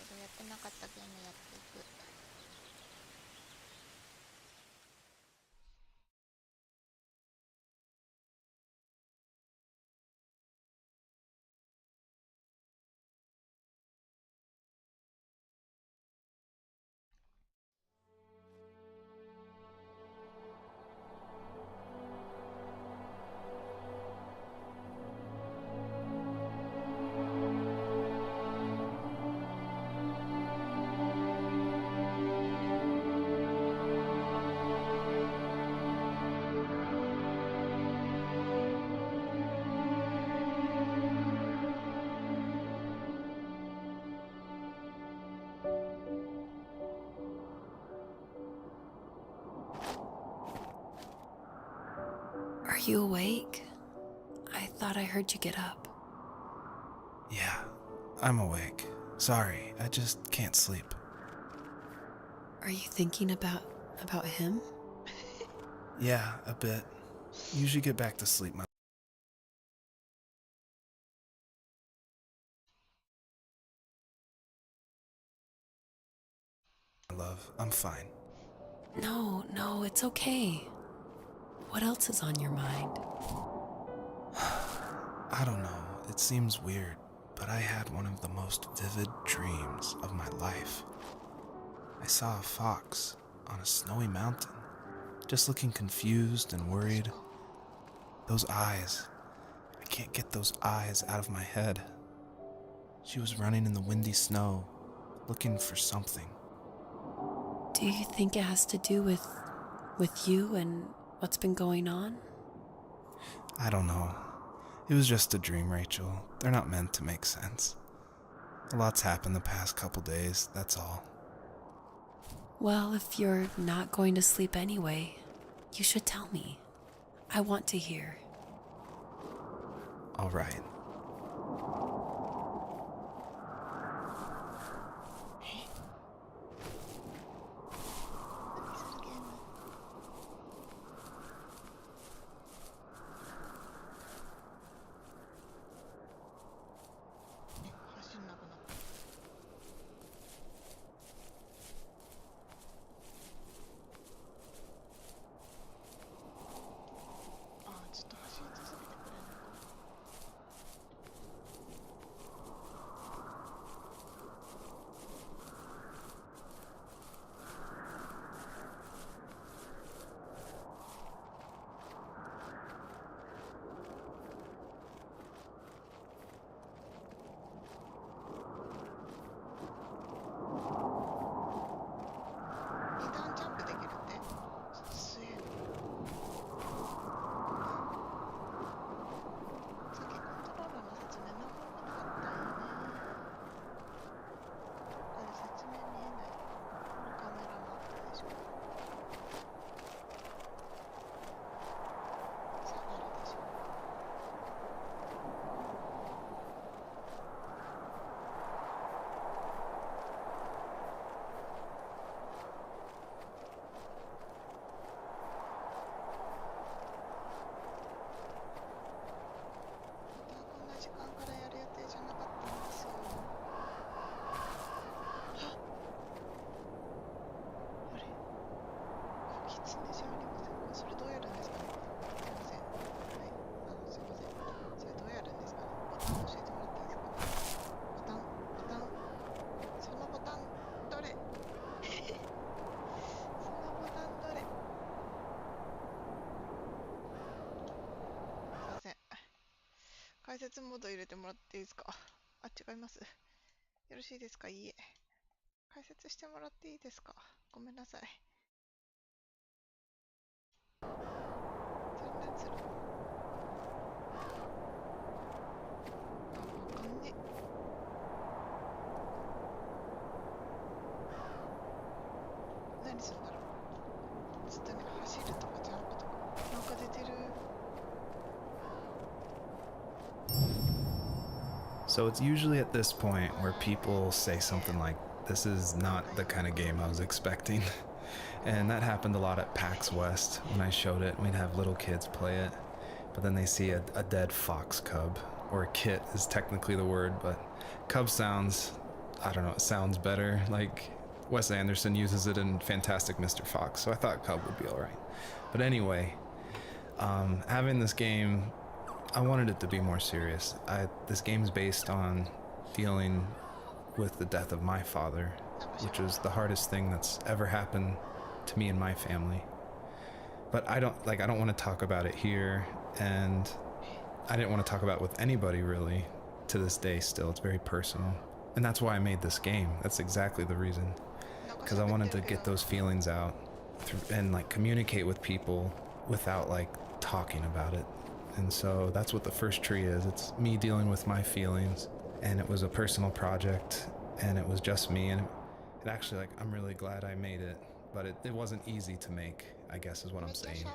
ど、やってなかったゲームやっていく。Are you awake? I thought I heard you get up. Yeah, I'm awake. Sorry, I just can't sleep. Are you thinking about him? Yeah, a bit. Usually get back to sleep, my love. I'm fine. No, it's okay. What else is on your mind? I don't know, it seems weird, but I had one of the most vivid dreams of my life. I saw a fox on a snowy mountain, just looking confused and worried. Those eyes, I can't get those eyes out of my head. She was running in the windy snow, looking for something. Do you think it has to do with you and what's been going on? I don't know. It was just a dream, Rachel. They're not meant to make sense. A lot's happened the past couple days, that's all. Well, if you're not going to sleep anyway, you should tell me. I want to hear. All right.解説モード入れてもらっていいですか？あ、違います。よろしいですか？いいえ。解説してもらっていいですか？ごめんなさい。全然する。あ、わかんね。何するんだろう。ずっとね、走るとかジャンプとか。なんか出てる。So it's usually at this point where people say something like, "This is not the kind of game I was expecting." And that happened a lot at PAX West. When I showed it, we'd have little kids play it, but then they see a dead fox cub, or a kit is technically the word, but cub sounds I don't know, it sounds better. Like, Wes Anderson uses it in Fantastic Mr. Fox, so I thought cub would be alright. But anyway, having this game, I wanted it to be more serious. This game's based on dealing with the death of my father, which was the hardest thing that's ever happened to me and my family. But I don't want to talk about it here, and I didn't want to talk about it with anybody really to this day still. It's very personal. And that's why I made this game. That's exactly the reason. Because I wanted to get those feelings out and like communicate with people without like talking about it. And so that's what the first tree is. It's me dealing with my feelings, and it was a personal project, and it was just me, and it actually, like, I'm really glad I made it, but it wasn't easy to make, I guess is what I'm saying.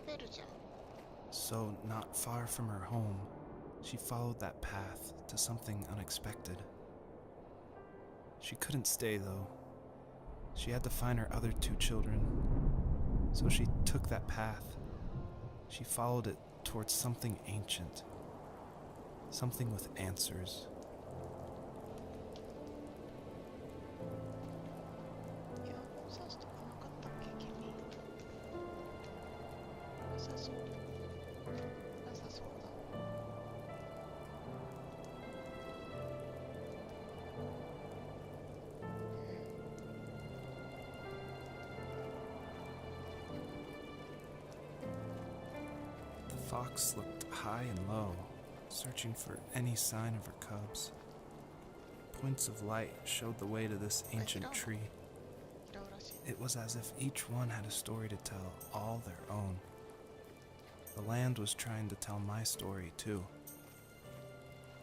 So, not far from her home, she followed that path to something unexpected. She couldn't stay, though. She had to find her other 2 children. So she took that path. She followed it towards something ancient. Something with answers. The fox looked high and low, searching for any sign of her cubs. Points of light showed the way to this ancient tree. It was as if each one had a story to tell, all their own. The land was trying to tell my story, too.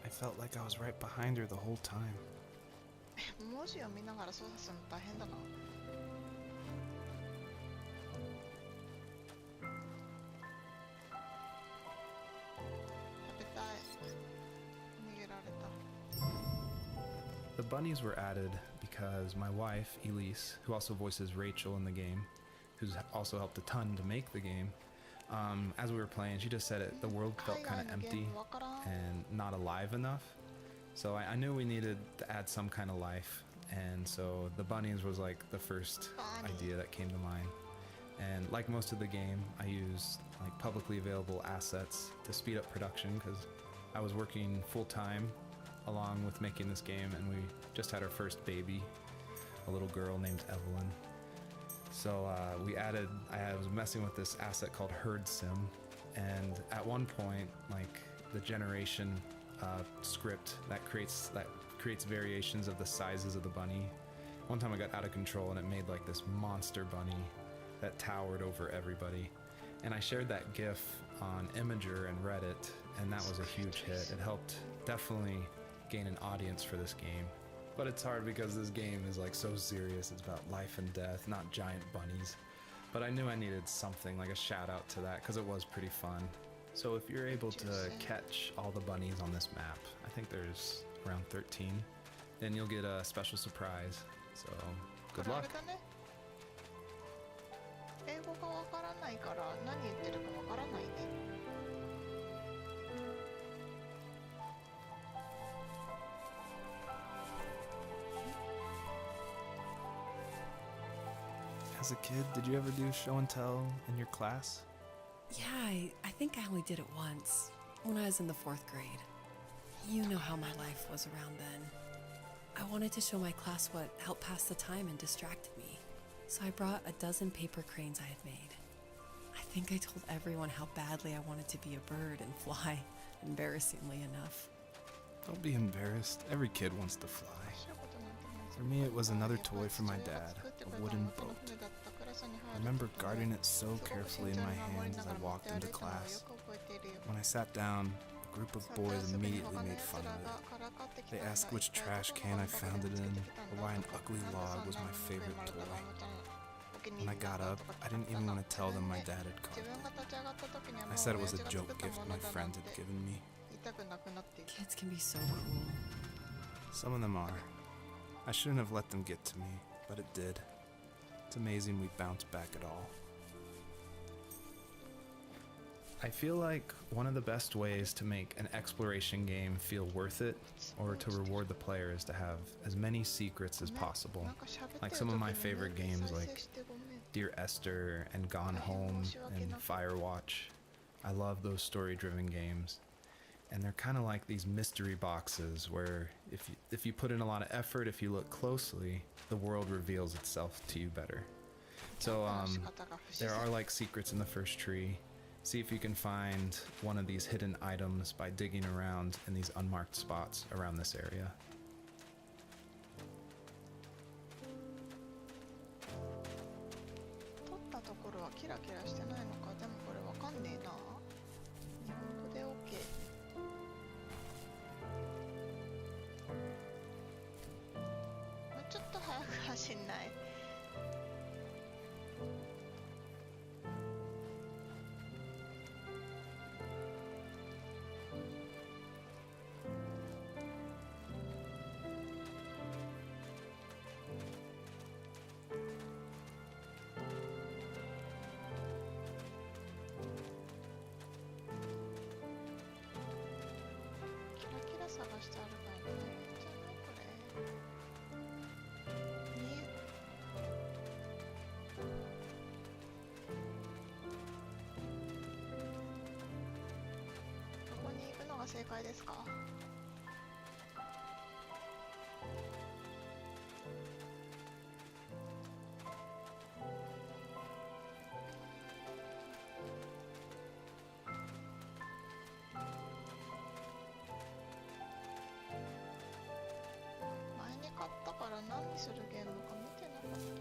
I felt like I was right behind her the whole time. 文字を見ながら操作するの大変だな。食べたい。逃げられた。 The bunnies were added because my wife, Elise, who also voices Rachel in the game, who's also helped a ton to make the game, as we were playing, she just said the world felt kind of empty and not alive enough. So I knew we needed to add some kind of life, and so the bunnies was like the first idea that came to mind. And like most of the game, I used like publicly available assets to speed up production because I was working full-time along with making this game, and we just had our first baby, a little girl named Evelyn. So I was messing with this asset called Herd Sim, and at one point, like the generation script that creates variations of the sizes of the bunny. One time I got out of control and it made like this monster bunny that towered over everybody. And I shared that GIF on Imager and Reddit, and that was a huge hit. It helped definitely gain an audience for this game. But it's hard because this game is like so serious. It's about life and death, not giant bunnies. But I knew I needed something, like a shout out to that, because it was pretty fun. So if you're able to catch all the bunnies on this map, I think there's around 13, then you'll get a special surprise. So good luck. 英語がわからないから何言ってるかわからないね。As a kid, did you ever do show and tell in your class? Yeah, I think I only did it once, when I was in the 4th grade. You know how my life was around then. I wanted to show my class what helped pass the time and distracted me. So I brought a dozen paper cranes I had made. I think I told everyone how badly I wanted to be a bird and fly, embarrassingly enough. Don't be embarrassed. Every kid wants to fly. For me, it was another toy from my dad, a wooden boat. I remember guarding it so carefully in my hands as I walked into class. When I sat down, a group of boys immediately made fun of it. They asked which trash can I found it in, or why an ugly log was my favorite toy. When I got up, I didn't even want to tell them my dad had carved it. I said it was a joke gift my friend had given me. Kids can be so cruel. Some of them are. I shouldn't have let them get to me, but it did. It's amazing we bounced back at all. I feel like one of the best ways to make an exploration game feel worth it or to reward the player is to have as many secrets as possible. Like some of my favorite games like Dear Esther and Gone Home and Firewatch. I love those story-driven games. And they're kind of like these mystery boxes where if you put in a lot of effort, if you look closely, the world reveals itself to you better. So there are like secrets in the first tree. See if you can find one of these hidden items by digging around in these unmarked spots around this area. 取ったところはキラキラしてないのか。でもこれわかんねえな。日本語で OK。もうちょっと早く走んない。探してあるから大変じゃないこれ。どこに行くのが正解ですか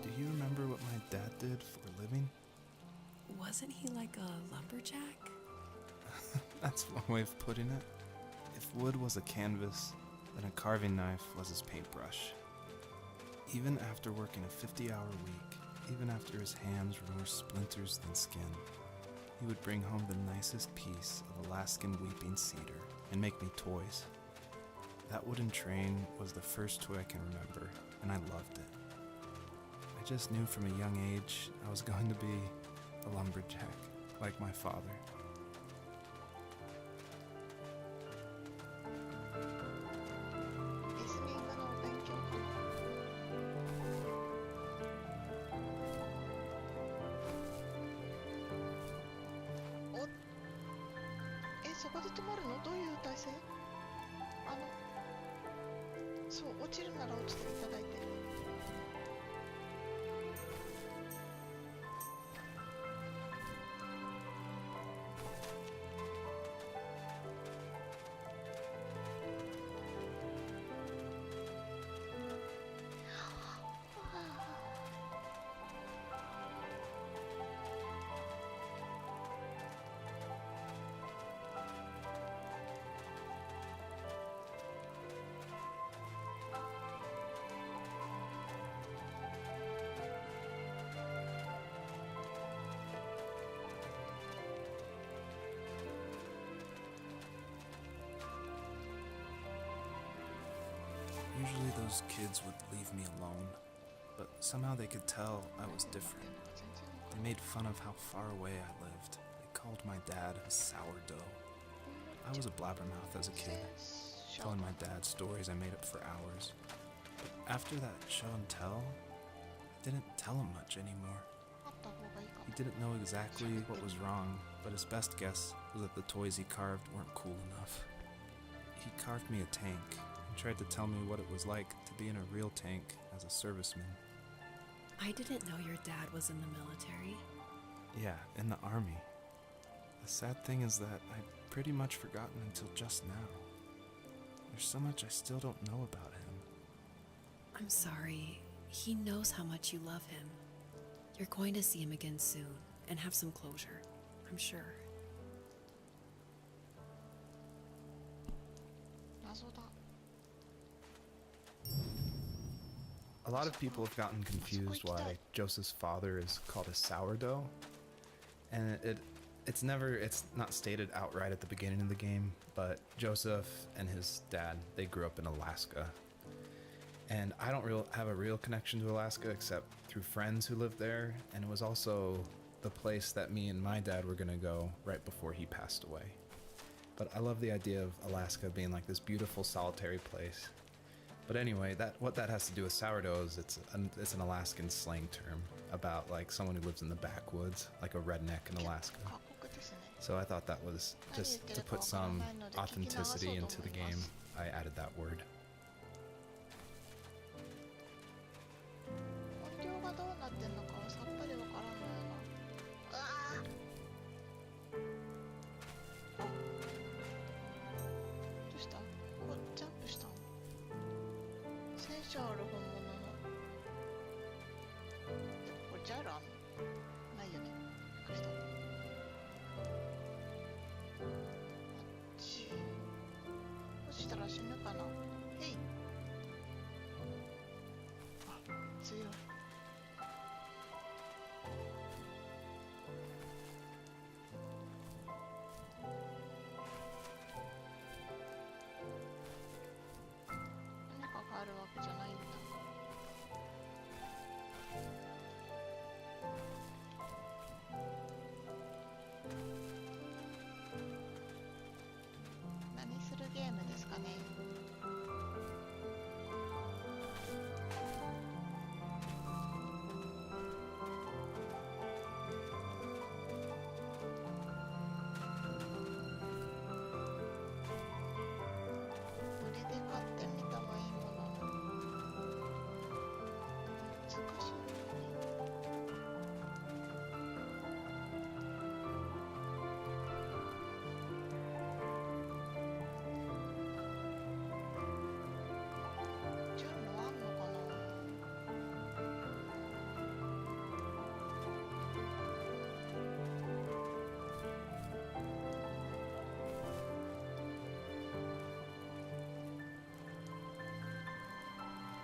？Do you remember what my dad did for a living? Wasn't he like a lumberjack? That's one way of putting it. If wood was a canvas, then a carving knife was his paintbrush. Even after working a 50-hour week, even after his hands were more splinters than skin, he would bring home the nicest piece of Alaskan weeping cedar and make me toys. That wooden train was the first toy I can remember, and I loved it. I just knew from a young age I was going to be a lumberjack, like my father. リスニングのお勉強かな。お、そこで止まるの？どういう体勢？そう、落ちるなら落ちていただいて。Usually those kids would leave me alone, but somehow they could tell I was different. They made fun of how far away I lived. They called my dad a sourdough. I was a blabbermouth as a kid, telling my dad stories I made up for hours. But after that show and tell, I didn't tell him much anymore. He didn't know exactly what was wrong, but his best guess was that the toys he carved weren't cool enough. He carved me a tank and tried to tell me what it was like to be in a real tank as a serviceman. I didn't know your dad was in the military. Yeah, in the army. The sad thing is that I'd pretty much forgotten until just now. There's so much I still don't know about him. I'm sorry. He knows how much you love him. You're going to see him again soon and have some closure, I'm sure. A lot of people have gotten confused why Joseph's father is called a sourdough, and it's not stated outright at the beginning of the game, but Joseph and his dad, they grew up in Alaska. And I don't have a real connection to Alaska except through friends who lived there, and it was also the place that me and my dad were gonna go right before he passed away. But I love the idea of Alaska being like this beautiful solitary place. But anyway, what that has to do with sourdough is it's an Alaskan slang term about like someone who lives in the backwoods, like a redneck in Alaska. So I thought that was just to put some authenticity into the game. I added that word. 音量がどうなってんのかはさっぱりわからんのよな。うわあ。どうした？ここジャンプしたの？戦車ある本物の。これジャイロあんの？ないよね。びっくりした。あっち。落ちたら死ぬかな。へい。あ、強い。何かがあるわけじゃないんだ。何するゲームですかね。これで買ってみたはいいものの難しいよね。順路あんのかな。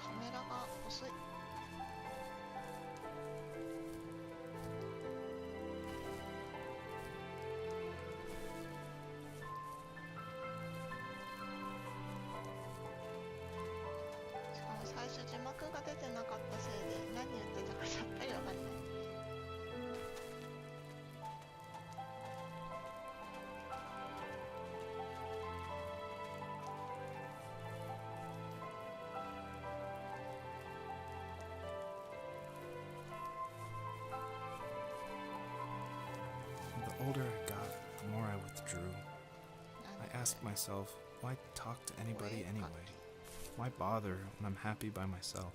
カメラが遅い。しかも最初字幕が出てなかったせいで何言ってたかさっぱりわかんない。The older I got, the more I withdrew. I asked myself, why talk to anybody anyway? Why bother when I'm happy by myself?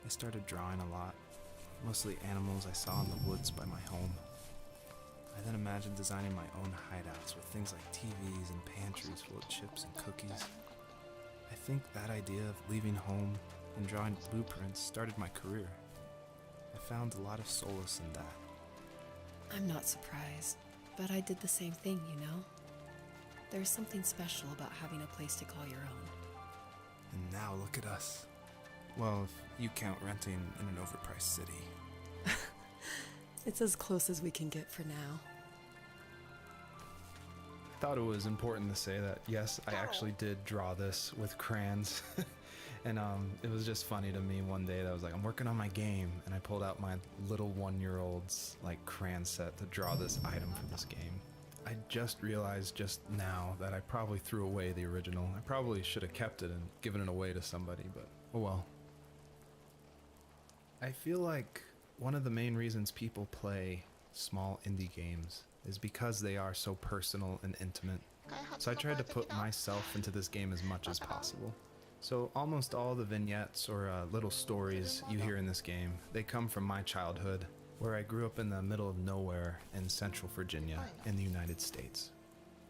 I started drawing a lot, mostly animals I saw in the woods by my home. I then imagined designing my own hideouts with things like TVs and pantries full of chips and cookies. I think that idea of leaving home and drawing blueprints started my career. I found a lot of solace in that. I'm not surprised, but I did the same thing, you know? There's something special about having a place to call your own. And now look at us. Well, if you count renting in an overpriced city. It's as close as we can get for now. Thought it was important to say that, yes, I actually did draw this with crayons. And it was just funny to me one day that I was like, I'm working on my game, and I pulled out my little 1-year-old's like crayon set to draw this item for this game. I just realized just now that I probably threw away the original. I probably should have kept it and given it away to somebody, but oh well. I feel like one of the main reasons people play small indie games is because they are so personal and intimate. So I tried to put myself into this game as much as possible. So almost all the vignettes or little stories you hear in this game, they come from my childhood, where I grew up in the middle of nowhere in Central Virginia in the United States.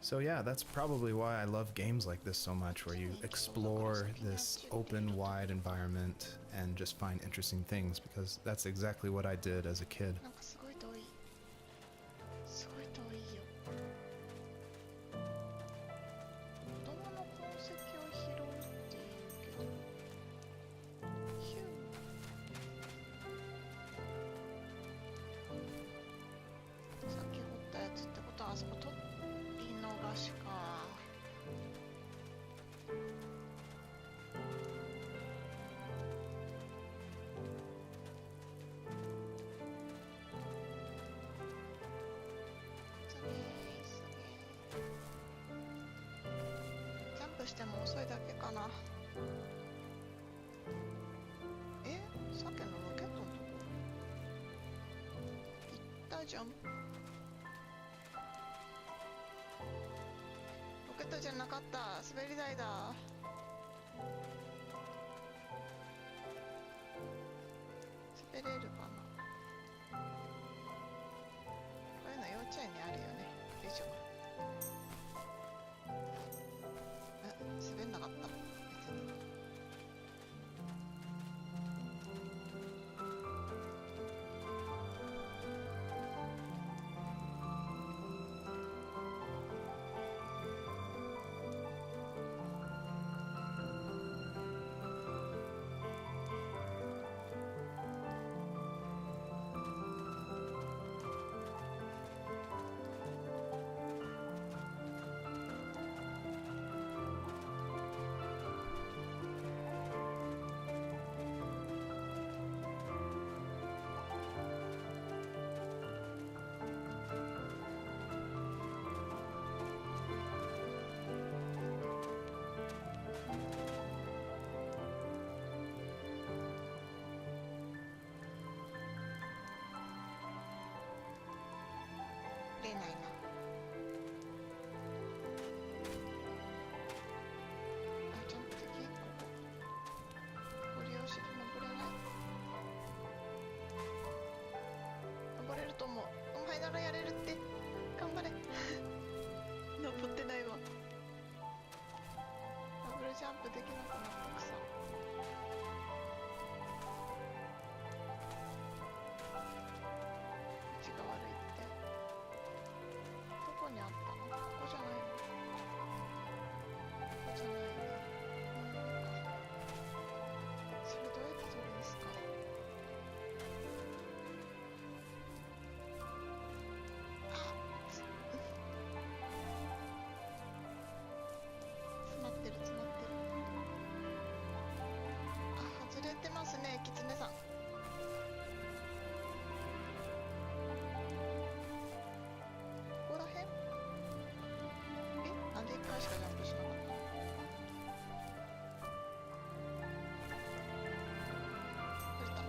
So yeah, that's probably why I love games like this so much, where you explore this open, wide environment and just find interesting things, because that's exactly what I did as a kid. なんかすごい遠い。すごい遠いよ。子供の痕跡を拾うっていうけど。ヒュー。さっき掘ったやつってことはあそこ取り逃しか。しても遅いだけかな。さっきのロケットのとこ行ったじゃん。ロケットじゃなかった、滑り台だ。滑れるかな。こういうの幼稚園にあるよね。よいしょ。滑んなかった別に。出ないな。ちゃんと敵ここご利用して登れない。登れると思う。お前ならやれるって。頑張れ。登ってないわ。ダブルジャンプできなくなったくさ。道が悪いって。どこにあったの？ここじゃないの？ここじゃないね。それどうやって取るんですか？詰まってる詰まってる。外れてますね、キツネさん。ここらへん？なんで1回しかジャンプしなかったの？取れた。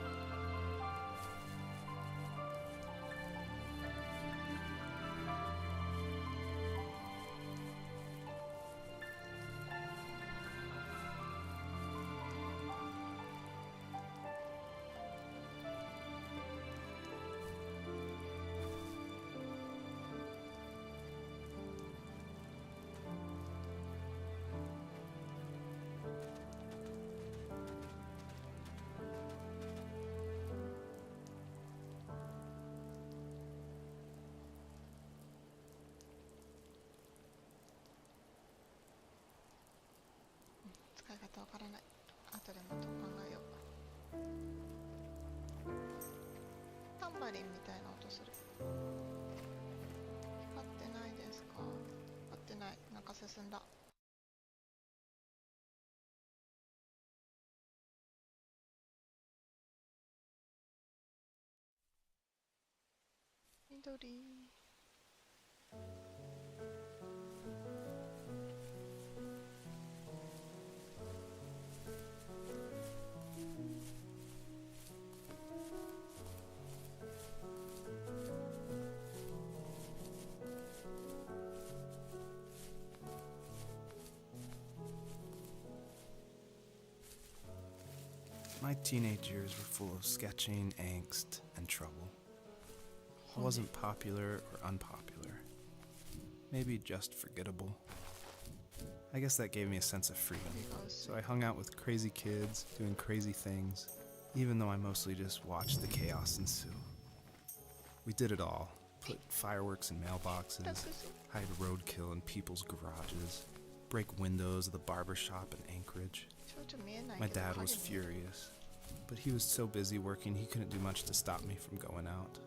使い方わからない。後でまた考えよう。タンバリンみたいな音する。光ってないですか？光ってない。なんか進んだ。緑。My teenage years were full of sketching, angst, and trouble. I wasn't popular or unpopular. Maybe just forgettable. I guess that gave me a sense of freedom. So I hung out with crazy kids, doing crazy things, even though I mostly just watched the chaos ensue. We did it all. Put fireworks in mailboxes, hide roadkill in people's garages, break windows of the barber shop in Anchorage. My dad was furious, but he was so busy working he couldn't do much to stop me from going out.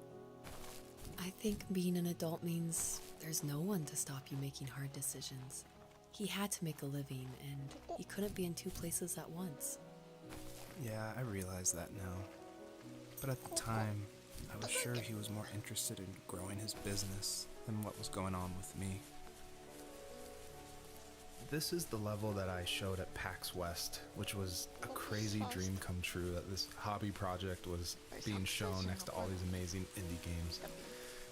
I think being an adult means there's no one to stop you making hard decisions. He had to make a living, and he couldn't be in two places at once. Yeah, I realize that now. But at the time, I was sure he was more interested in growing his business than what was going on with me. this is the level that I showed at PAX West, which was a crazy dream come true that this hobby project was being shown next to all these amazing indie games.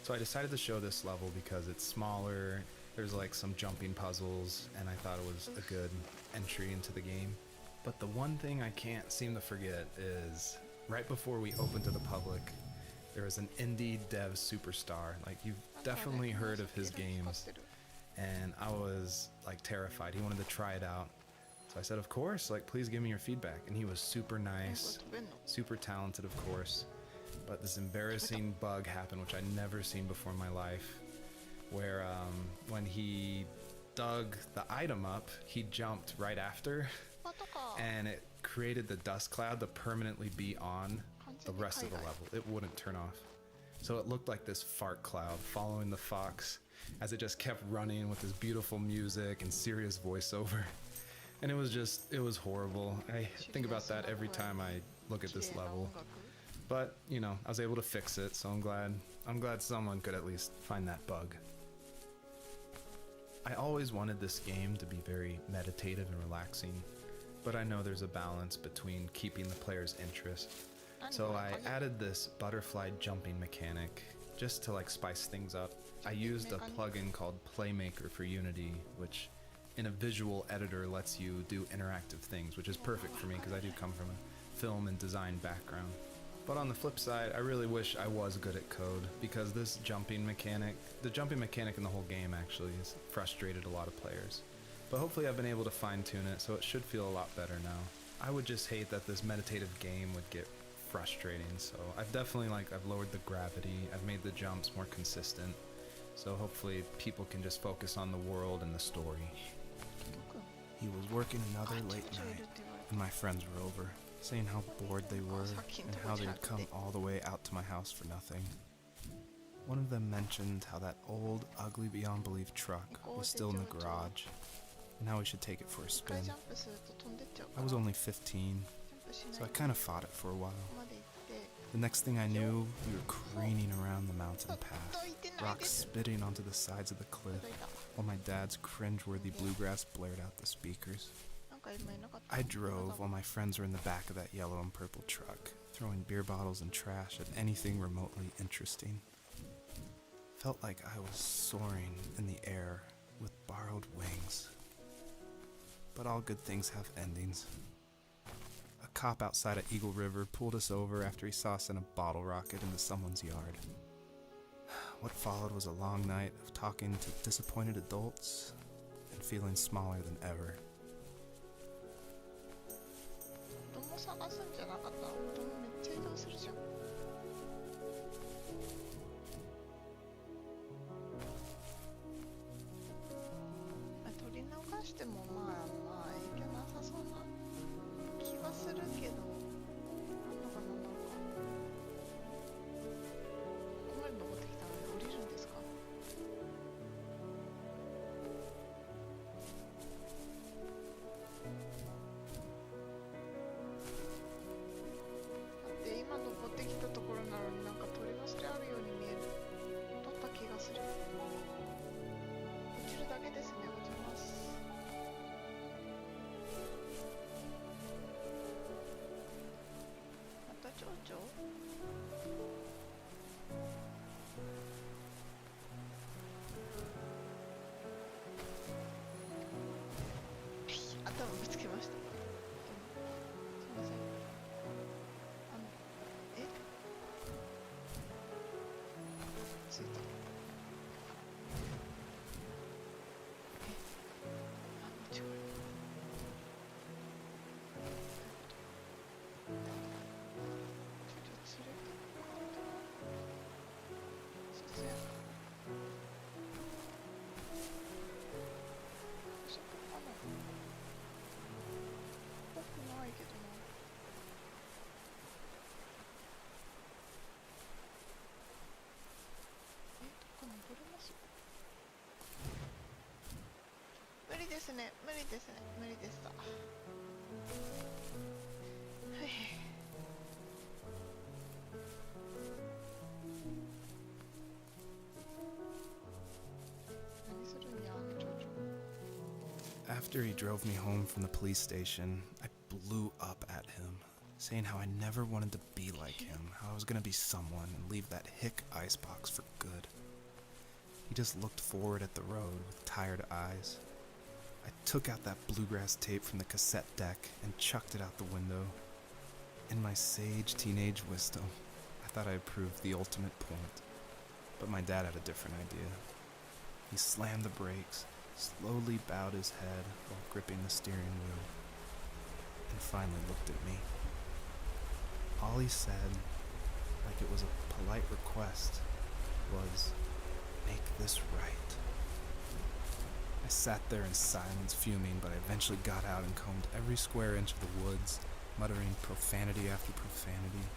So I decided to show this level because it's smaller, there's like some jumping puzzles, and I thought it was a good entry into the game. But the one thing I can't seem to forget is right before we opened to the public, there was an indie dev superstar. Like, you've definitely heard of his games, and I was like terrified. He wanted to try it out. So I said, of course, like, please give me your feedback. And he was super nice, super talented, of course. But this embarrassing bug happened, which I'd never seen before in my life, where when he dug the item up, he jumped right after, and it created the dust cloud to permanently be on the rest of the level. It wouldn't turn off. So it looked like this fart cloud following the fox as it just kept running with this beautiful music and serious voiceover. And it was horrible. I think about that every time I look at this level. But, you know, I was able to fix it, so I'm glad someone could at least find that bug. I always wanted this game to be very meditative and relaxing, but I know there's a balance between keeping the player's interest. So I added this butterfly jumping mechanic just to like spice things up. I used a plugin called Playmaker for Unity, which in a visual editor lets you do interactive things, which is perfect for me because I do come from a film and design background. But on the flip side, I really wish I was good at code, because this jumping mechanic, the jumping mechanic in the whole game actually has frustrated a lot of players. But hopefully I've been able to fine tune it, so it should feel a lot better now. I would just hate that this meditative game would get frustrating, so I've lowered the gravity, I've made the jumps more consistent, so hopefully people can just focus on the world and the story. He was working another late night, and my friends were over, saying how bored they were and how they had come all the way out to my house for nothing. One of them mentioned how that old, ugly beyond belief truck was still in the garage, and how we should take it for a spin. I was only 15, so I kind of fought it for a while. The next thing I knew, we were careening around the mountain path, rocks spitting onto the sides of the cliff, while my dad's cringeworthy bluegrass blared out the speakers. I drove while my friends were in the back of that yellow and purple truck, throwing beer bottles and trash at anything remotely interesting. Felt like I was soaring in the air with borrowed wings. But all good things have endings. A cop outside of Eagle River pulled us over after he saw us in a bottle rocket into someone's yard. What followed was a long night of talking to disappointed adults and feeling smaller than ever. 探すんじゃなかったら子供めっちゃ移動するじゃん。取り逃してもまあ影響なさそうな気はするけど、なんだかなんだか。ここまで登ってきたので降りるんですか？今登ってきたところなのになんか取り忘れあるように見える。取った気がする。落ちるだけですね。落ちます。また蝶々？頭ぶつけました。すいません。ついた。違う。無理ですね、無理ですね、無理でした。はい。After he drove me home from the police station, I blew up at him, saying how I never wanted to be like him, how I was gonna be someone and leave that hick icebox for good. He just looked forward at the road with tired eyes. I took out that bluegrass tape from the cassette deck and chucked it out the window. In my sage teenage wisdom, I thought I proved the ultimate point. But my dad had a different idea. He slammed the brakes, slowly bowed his head while gripping the steering wheel, and finally looked at me. All he said, like it was a polite request, was, "Make this right." I sat there in silence, fuming, but I eventually got out and combed every square inch of the woods, muttering profanity after profanity.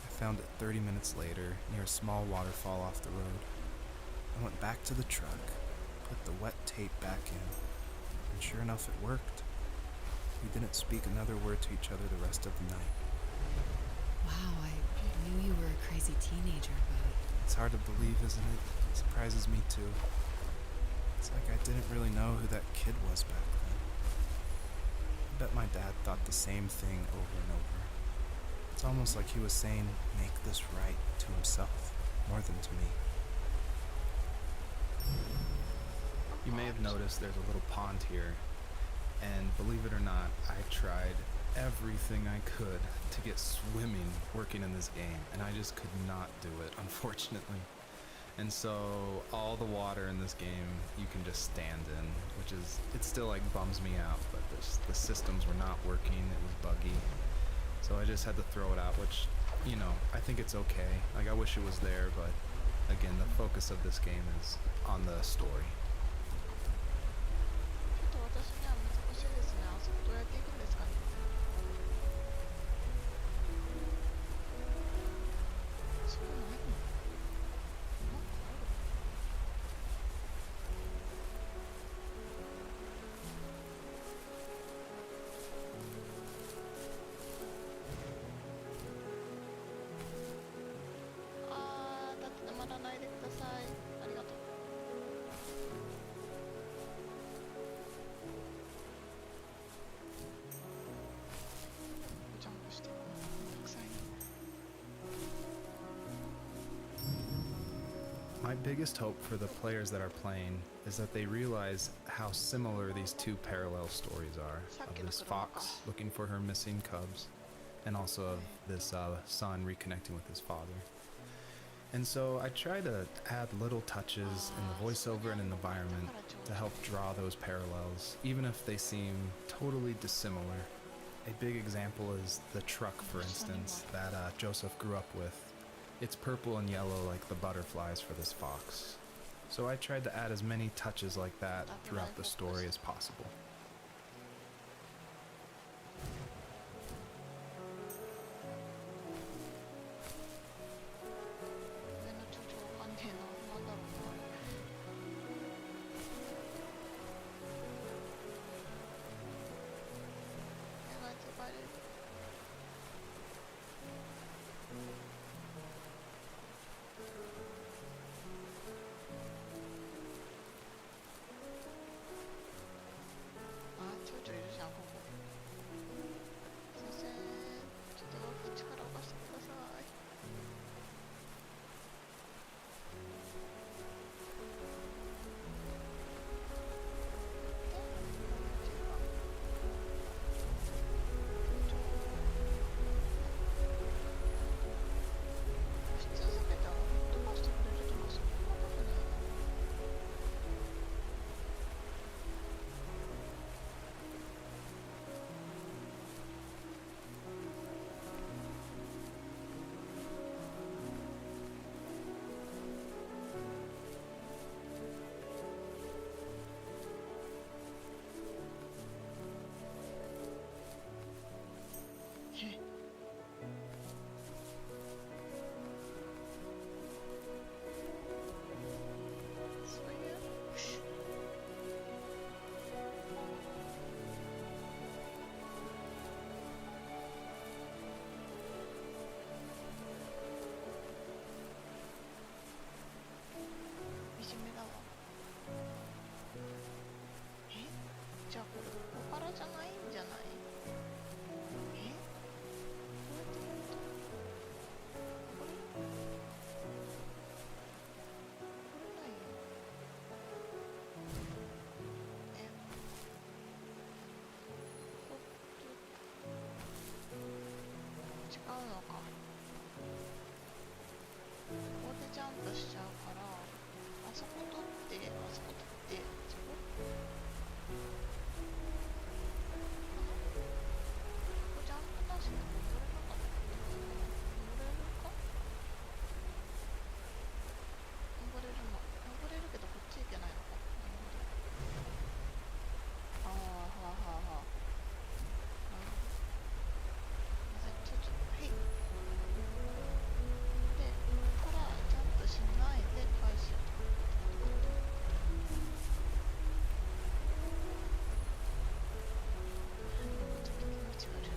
I found it 30 minutes later, near a small waterfall off the road. I went back to the truck, put the wet tape back in, and sure enough, it worked. We didn't speak another word to each other the rest of the night. Wow, I knew you were a crazy teenager, but... It's hard to believe, isn't it? It surprises me too. It's like I didn't really know who that kid was back then. I bet my dad thought the same thing over and over. It's almost like he was saying, "Make this right," to himself, more than to me. You may have noticed there's a little pond here, and believe it or not, I tried everything I could to get swimming working in this game, and I just could not do it, unfortunately. And so all the water in this game you can just stand in, which is, it still like bums me out, but the systems were not working, it was buggy. So I just had to throw it out, which, you know, I think it's okay. Like, I wish it was there, but again, the focus of this game is on the story. ちょっと私には難しいですね。あそこどうやって行くんですかね。そうないの？なんかある？だって止まらないでください。ありがとう。ジャンプしてたくさんいる。My biggest hope for the players that are playing is that they realize how similar these two parallel stories are, of this fox looking for her missing cubs, and also of this son reconnecting with his father. And so I try to add little touches in the voiceover and in the environment to help draw those parallels, even if they seem totally dissimilar. A big example is the truck, for instance, that Joseph grew up with. It's purple and yellow like the butterflies for this fox. So I tried to add as many touches like that throughout the story as possible. 上の頂上わかんねえな。なんだろうな。目が疲れる。そこ取って、あそこ取って、そこここジャンプなしで登れなかった。登れるか。登れるの。登れるけどこっち行けないのか。なるほど。ああ、はあはあはあ。なるほど。はい。で、ここからジャンプしないで返す。ちょっと気持ち悪い。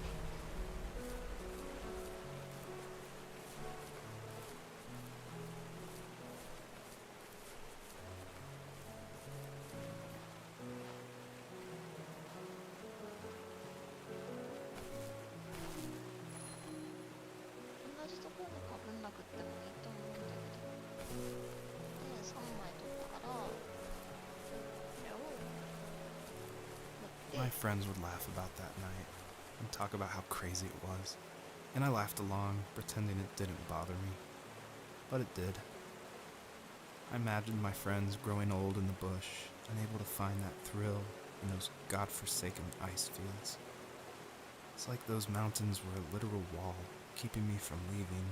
同じところにかぶんなくってもいいと思うんだけど。で、3枚取ったから、これを持 My って、friends would laugh about that night and talk about how crazy it was, and I laughed along, pretending it didn't bother me. But it did. I imagined my friends growing old in the bush, unable to find that thrill in those godforsaken ice fields. It's like those mountains were a literal wall, keeping me from leaving,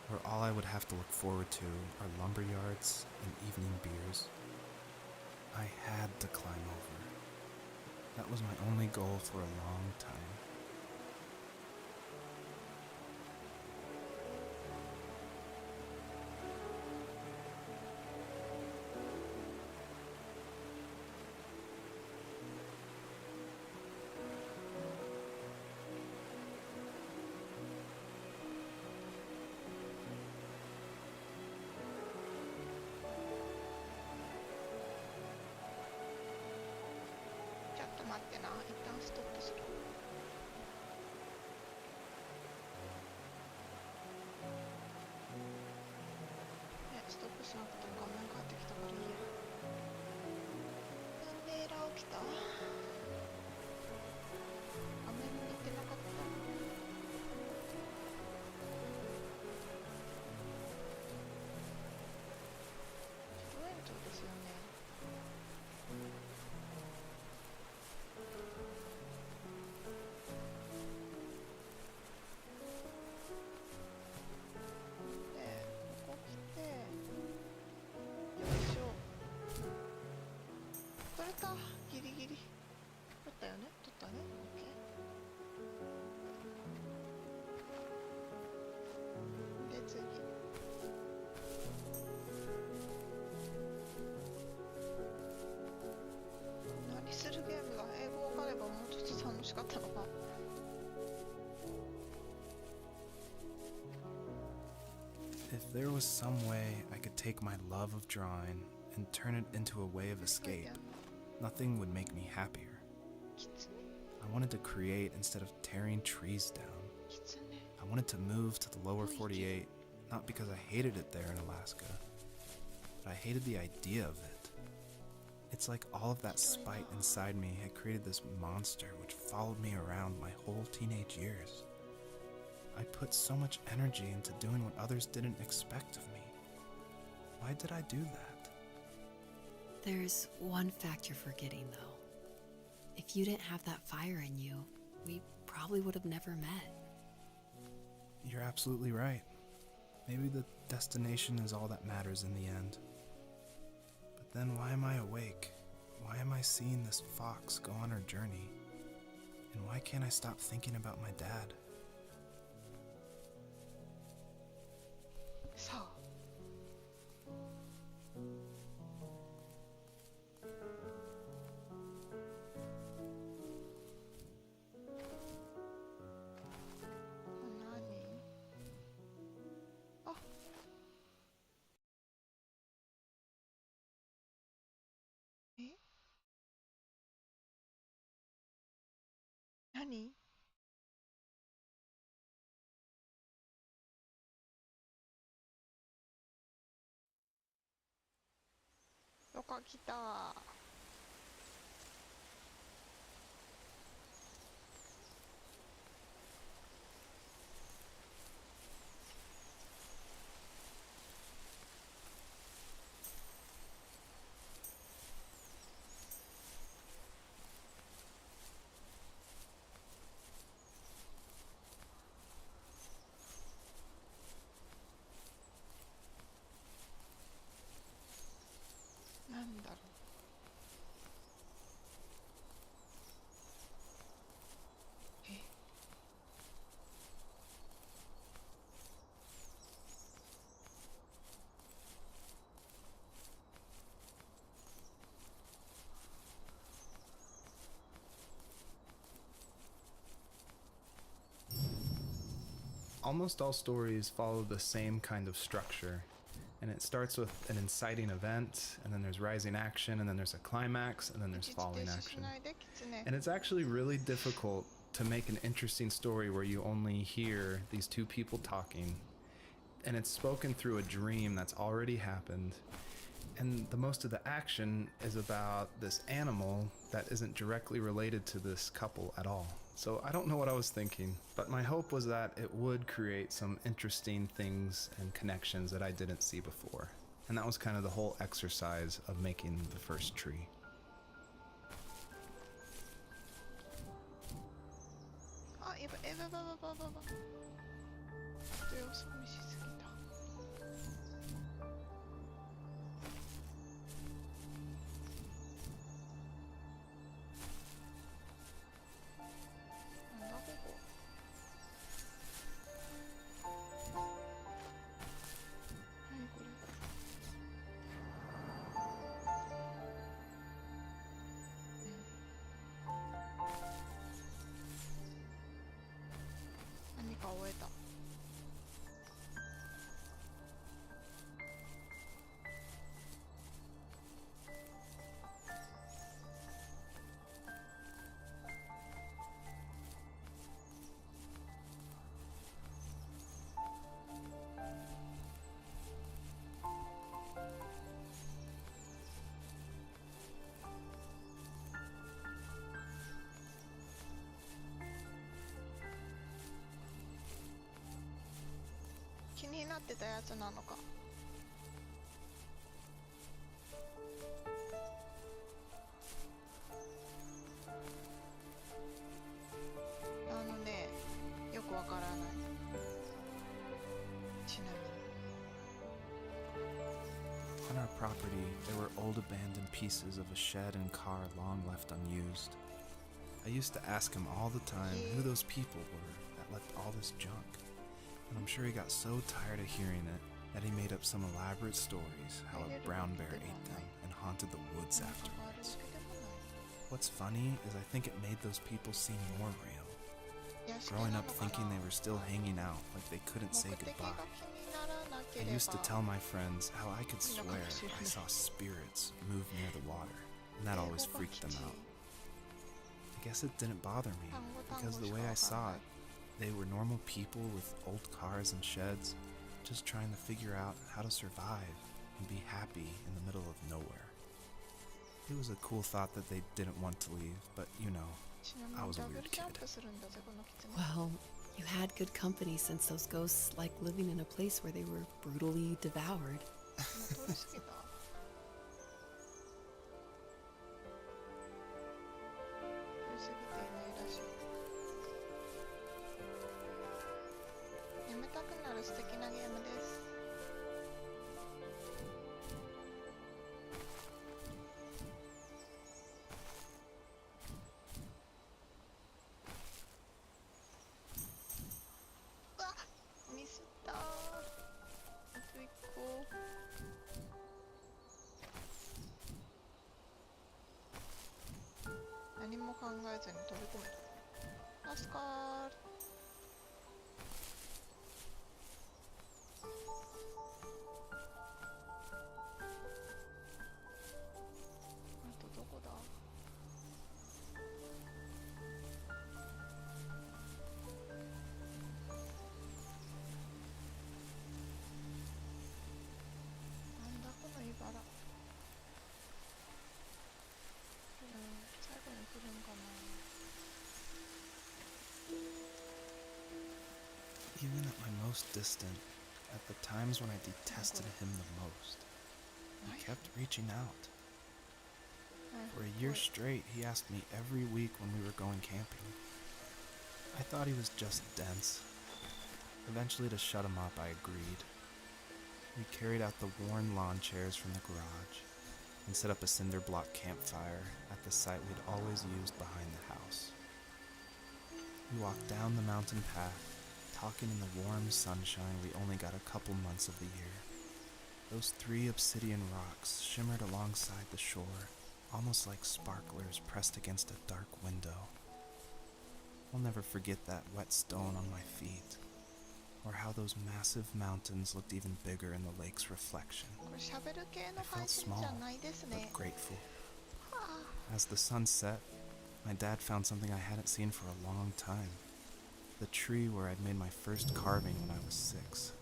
where all I would have to look forward to are lumber yards and evening beers. I had to climb over. That was my only goal for a long time. ちょっと待ってな。一旦ストップする。ストップしなくても画面変わってきたからいいや。なんでエラー起きた？画面見てなかった。自動延長ですよね。で、ここ来て、よいしょ。取れた。ギリギリ。取ったよね。取ったね。オッケー。で、次。何するゲームだ。英語わかればもうちょっと楽しかったのか。If there was some way I could take my love of drawing and turn it into a way of escape, nothing would make me happier. きつね。 I wanted to create instead of tearing trees down. きつね。 I wanted to move to the lower 48, not because I hated it there in Alaska, but I hated the idea of it. It's like all of that spite inside me had created this monster which followed me around my whole teenage years. I put so much energy into doing what others didn't expect of me. Why did I do that? There's one fact you're forgetting, though. If you didn't have that fire in you, we probably would have never met. You're absolutely right. Maybe the destination is all that matters in the end. But then why am I awake? Why am I seeing this fox go on her journey? And why can't I stop thinking about my dad? さあ。何？あ。え？何？よか来た。Almost all stories follow the same kind of structure. And it starts with an inciting event, and then there's rising action, and then there's a climax, and then there's 一時停 falling 止し action. ないで、キツネ。 And it's actually really difficult to make an interesting story where you only hear these two people talking, and it's spoken through a dream that's already happened. And the most of the action is about this animal that isn't directly related to this couple at all. So I don't know what I was thinking, but my hope was that it would create some interesting things and connections that I didn't see before. And that was kind of the whole exercise of making the first tree. あ、やばい、やばい、やばい、やばい、やばい。ちょっと様子見しすぎた。なんだここ。何これ。何か終えた。気になってたやつなのか。よくわからない。ちなみに。 On our property, there were old abandoned pieces of a shed and car long left unused. I used to ask him all the time who those people were that left all this junk. And I'm sure he got so tired of hearing it that he made up some elaborate stories how a brown bear ate them and haunted the woods afterwards. What's funny is I think it made those people seem more real. Growing up thinking they were still hanging out like they couldn't say goodbye. I used to tell my friends how I could swear I saw spirits move near the water, and that always freaked them out. I guess it didn't bother me, because the way I saw it, they were normal people with old cars and sheds, just trying to figure out how to survive and be happy in the middle of nowhere. It was a cool thought that they didn't want to leave, but you know, I was a weird kid. Well, you had good company since those ghosts like living in a place where they were brutally devoured. 通り過ぎた。通り過ぎていないらしい。眠たくなる素敵なゲームです。うわっ、ミスったー。あと1個。何も考えずに飛び込む。ラスカール。あとどこだ。なんだこの茨。最後に来るんかな。 Even at my most distant, at the times when I detested him the most, he kept reaching out. For a year straight, he asked me every week when we were going camping. I thought he was just dense. Eventually, to shut him up, I agreed. We carried out the worn lawn chairs from the garage and set up a cinder block campfire at the site we'd always used behind the house. We walked down the mountain path, talking in the warm sunshine we only got a couple months of the year. Those 3 obsidian rocks shimmered alongside the shore, almost like sparklers pressed against a dark window. I'll never forget that wet stone on my feet. or how those massive mountains looked even bigger in the lake's reflection. これ喋る系の I 配 felt 信 small, じゃないですね。 but grateful. はあ、 As the sun set, my dad found something I hadn't seen for a long time. The tree where I'd made my first carving when I was 6.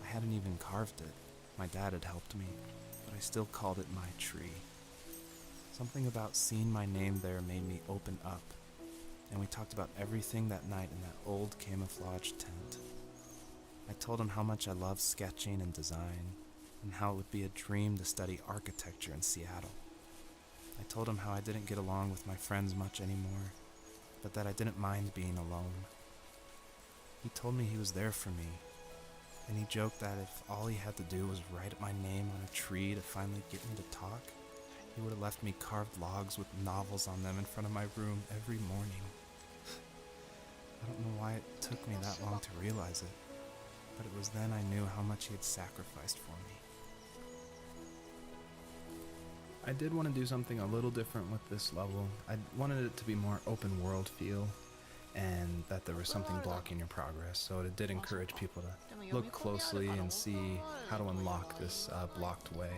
I hadn't even carved it. My dad had helped me, but I still called it my tree. Something about seeing my name there made me open up, and we talked about everything that night in that old camouflage tent. I told him how much I loved sketching and design, and how it would be a dream to study architecture in Seattle. I told him how I didn't get along with my friends much anymore, but that I didn't mind being alone. He told me he was there for me, and he joked that if all he had to do was write my name on a tree to finally get me to talk, he would have left me carved logs with novels on them in front of my room every morning. I don't know why it took me that long to realize it, but it was then I knew how much he had sacrificed for me. I did want to do something a little different with this level. I wanted it to be more open world feel, and that there was something blocking your progress, so it did encourage people to look closely and see how to unlock this blocked way.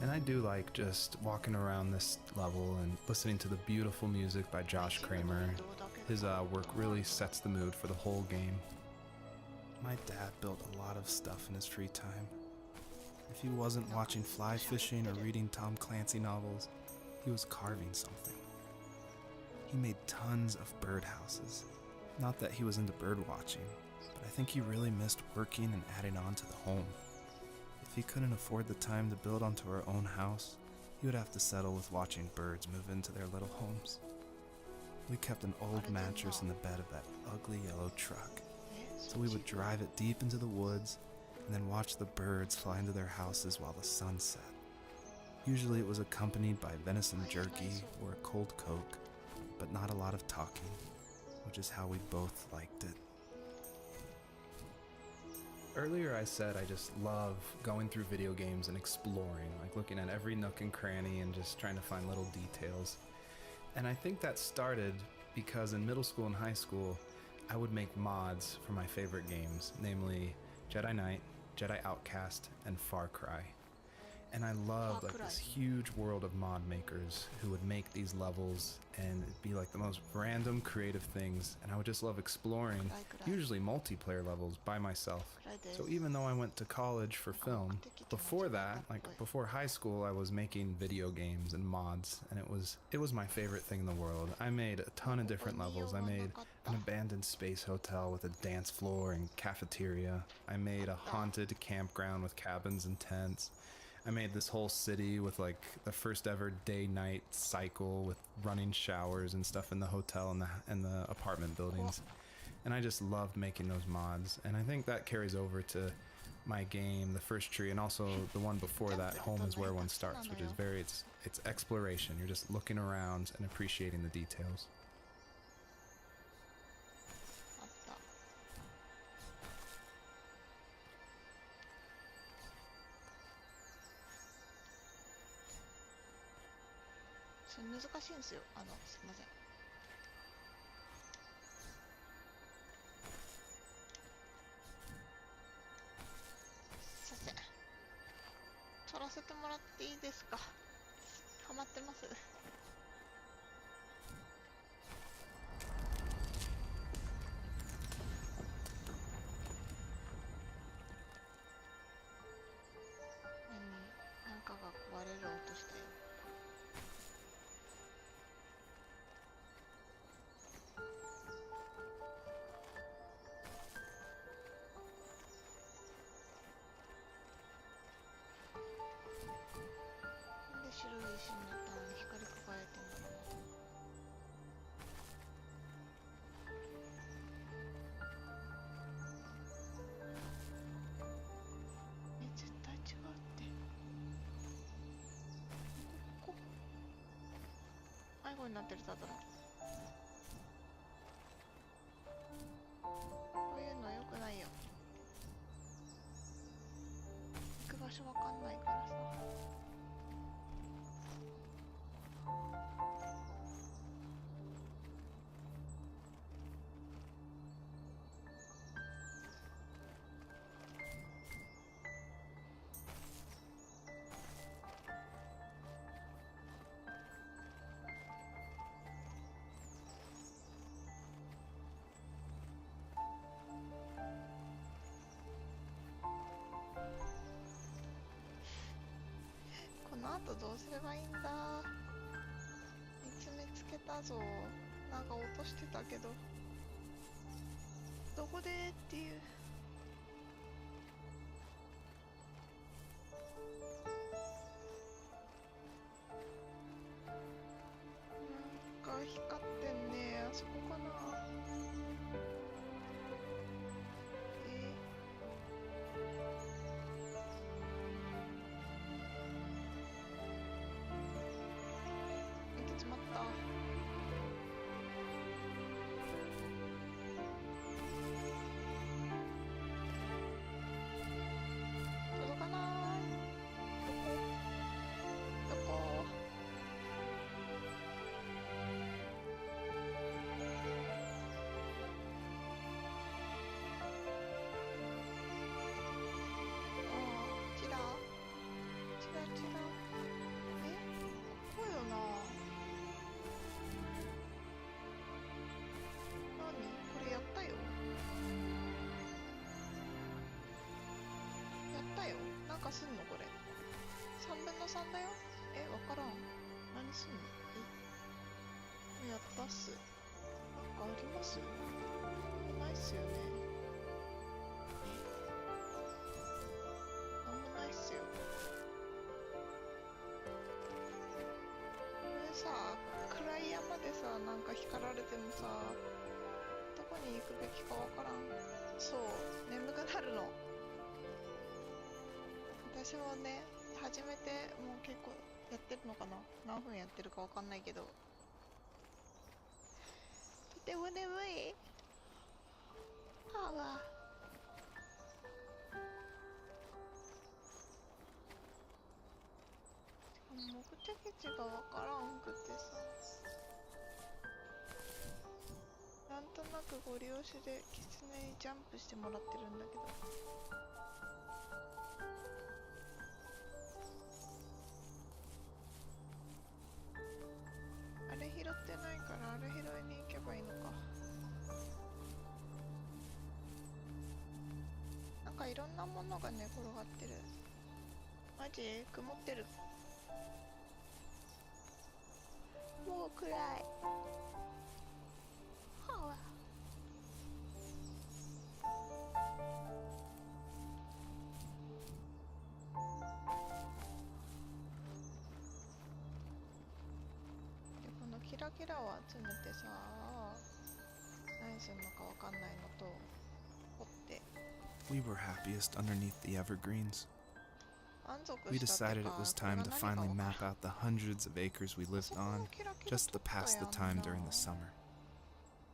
And I do like just walking around this level and listening to the beautiful music by Josh Kramer. His work really sets the mood for the whole game. My dad built a lot of stuff in his free time. If he wasn't watching fly fishing or reading Tom Clancy novels, he was carving something. He made tons of birdhouses. Not that he was into bird watching, but I think he really missed working and adding on to the home. If he couldn't afford the time to build onto our own house, he would have to settle with watching birds move into their little homes. We kept an old mattress in the bed of that ugly yellow truck, so we would drive it deep into the woods and then watch the birds fly into their houses while the sun set. Usually it was accompanied by venison jerky or a cold Coke, but not a lot of talking, which is how we both liked it. Earlier I said I just love going through video games and exploring, like looking at every nook and cranny and just trying to find little details. And I think that started because in middle school and high school, I would make mods for my favorite games, namely Jedi Knight, Jedi Outcast, and Far Cry. And I loved like this huge world of mod makers who would make these levels, and it'd be like the most random creative things, and I would just love exploring, usually multiplayer levels by myself. So even though I went to college for film, before that, like before high school, I was making video games and mods, and it was my favorite thing in the world. I made a ton of different levels. I made an abandoned space hotel with a dance floor and cafeteria. I made a haunted campground with cabins and tents. I made this whole city with like the first ever day-night cycle with running showers and stuff in the hotel and the apartment buildings. And I just loved making those mods. And I think that carries over to my game, The First Tree, and also the one before that, Home is Where One Starts, which is it's exploration. You're just looking around and appreciating the details. それ難しいんですよ。すいません。させ。取らせてもらっていいですか。ハマってます。なんかが壊れる音して。白い石になったのに光り輝いてんだろうな。絶対違うって。ここ迷子になってるただの。こういうのよくないよ。行く場所わかんないからさ。とどうすればいいんだ。見つけたぞ。なんか落としてたけど、どこでっていう。なんか光ってんね。あそこかな。行き詰まった。届かない。どこチラチラチラ。ここよな。何これやったよ。やったよ。なんかすんのこれ。3分の3だよ。わからん。何すんの。やったっす。なんかあります？ないっすよね。なんもないっすよ。これさ、暗い山でさ、なんか光られてもさ、どこに行くべきかわからん。そう、眠くなるの。私もね、始めてもう結構やってるのかな。何分やってるかわかんないけど、とても眠い。はわ。目的地がわからんくてさ、なんとなくご利用しでキツネにジャンプしてもらってるんだけど。あれ拾ってないからあれ拾いに行けばいいのか。なんかいろんなものがね転がってる。マジ曇ってる。もう暗い。はあ。でこのキラキラを集めてさ、何するのかわかんないのと、掘って We were happiest underneath the evergreens. 満足 We したって decided か、 it was これ time が to 何か finally わか map out the hundreds of acres we あ lived そこの on キラキラ just ちょ to っと pass や the ん time な。 during the summer.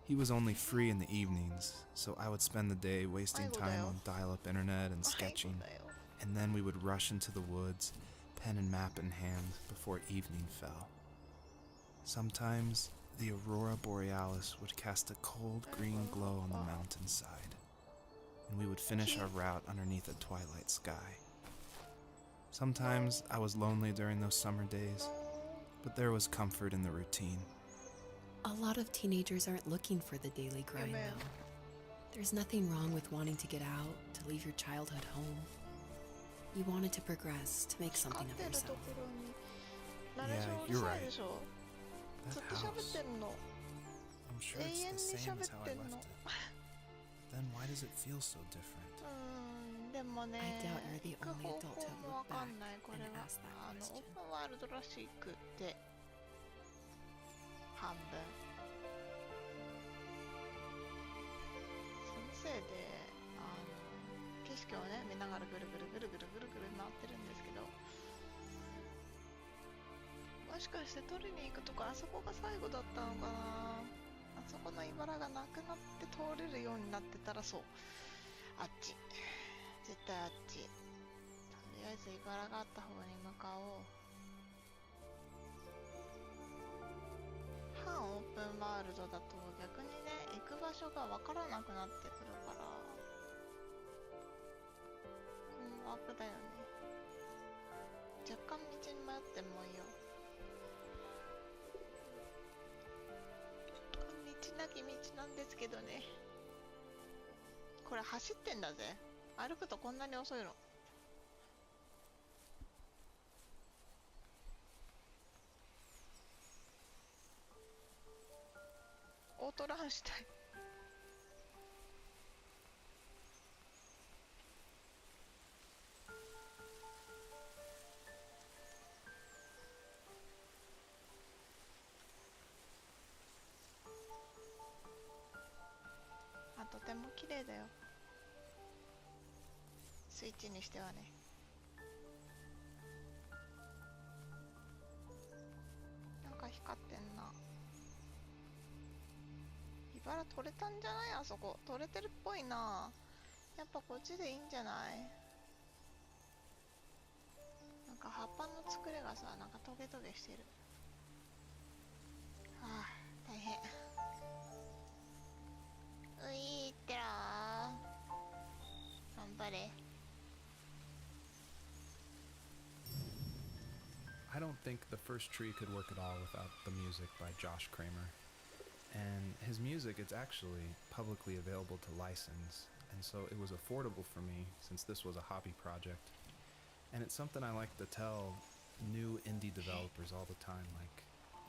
He was only free in the evenings, so I would spend the day wasting 迷子だ time よ。 on dial-up internet and 迷子 sketching, だよ。 and then we would rush into the woods, pen and map in hand, before evening fell. Sometimes the aurora borealis would cast a cold green glow on the mountainside, and we would finish our route underneath a twilight sky. Sometimes I was lonely during those summer days, but there was comfort in the routine. A lot of teenagers aren't looking for the daily grind, man. though. There's nothing wrong with wanting to get out, to leave your childhood home. You wanted to progress, to make 光 something っ of てると yourself. ころにナレーションうる Yeah, you're さい right. でしょ。ず That っと喋っ house. てんの。 I'm sure 永 it's 遠 the に same 喋 as っ how て I んの。 left it. Then why does it feel so different? でもね、 I doubt you're the 行く only 方 adult to 法 have もわ looked か back んない。これ and は asked that オー question. プンワールドらしくって半分そのせいで景色をね見ながらぐるぐるぐるぐるぐるぐる回ってるんですけど、もしかして取りに行くとこあそこが最後だったのかな。あそこの茨がなくなって通れるようになってたら、そう、あっち、絶対あっち。とりあえず茨があった方に向かおう。半オープンワールドだと逆にね、行く場所がわからなくなってくるから困惑だよね。若干道に迷ってもいいよ。道なき道なんですけどね。これ走ってんだぜ。歩くとこんなに遅いの。飯したい。あ、とても綺麗だよ。スイッチにしてはね。なんか光ってんな。茨取れたんじゃない？あそこ取れてるっぽいな。やっぱこっちでいいんじゃない？なんか葉っぱの作りがさ、なんかトゲトゲしてる。ああ、大変。ういーってらー。頑張れ。I don't think the first tree could work at all without the music by Josh Kramer. And his music, it's actually publicly available to license, and so it was affordable for me since this was a hobby project. And it's something I like to tell new indie developers all the time, like,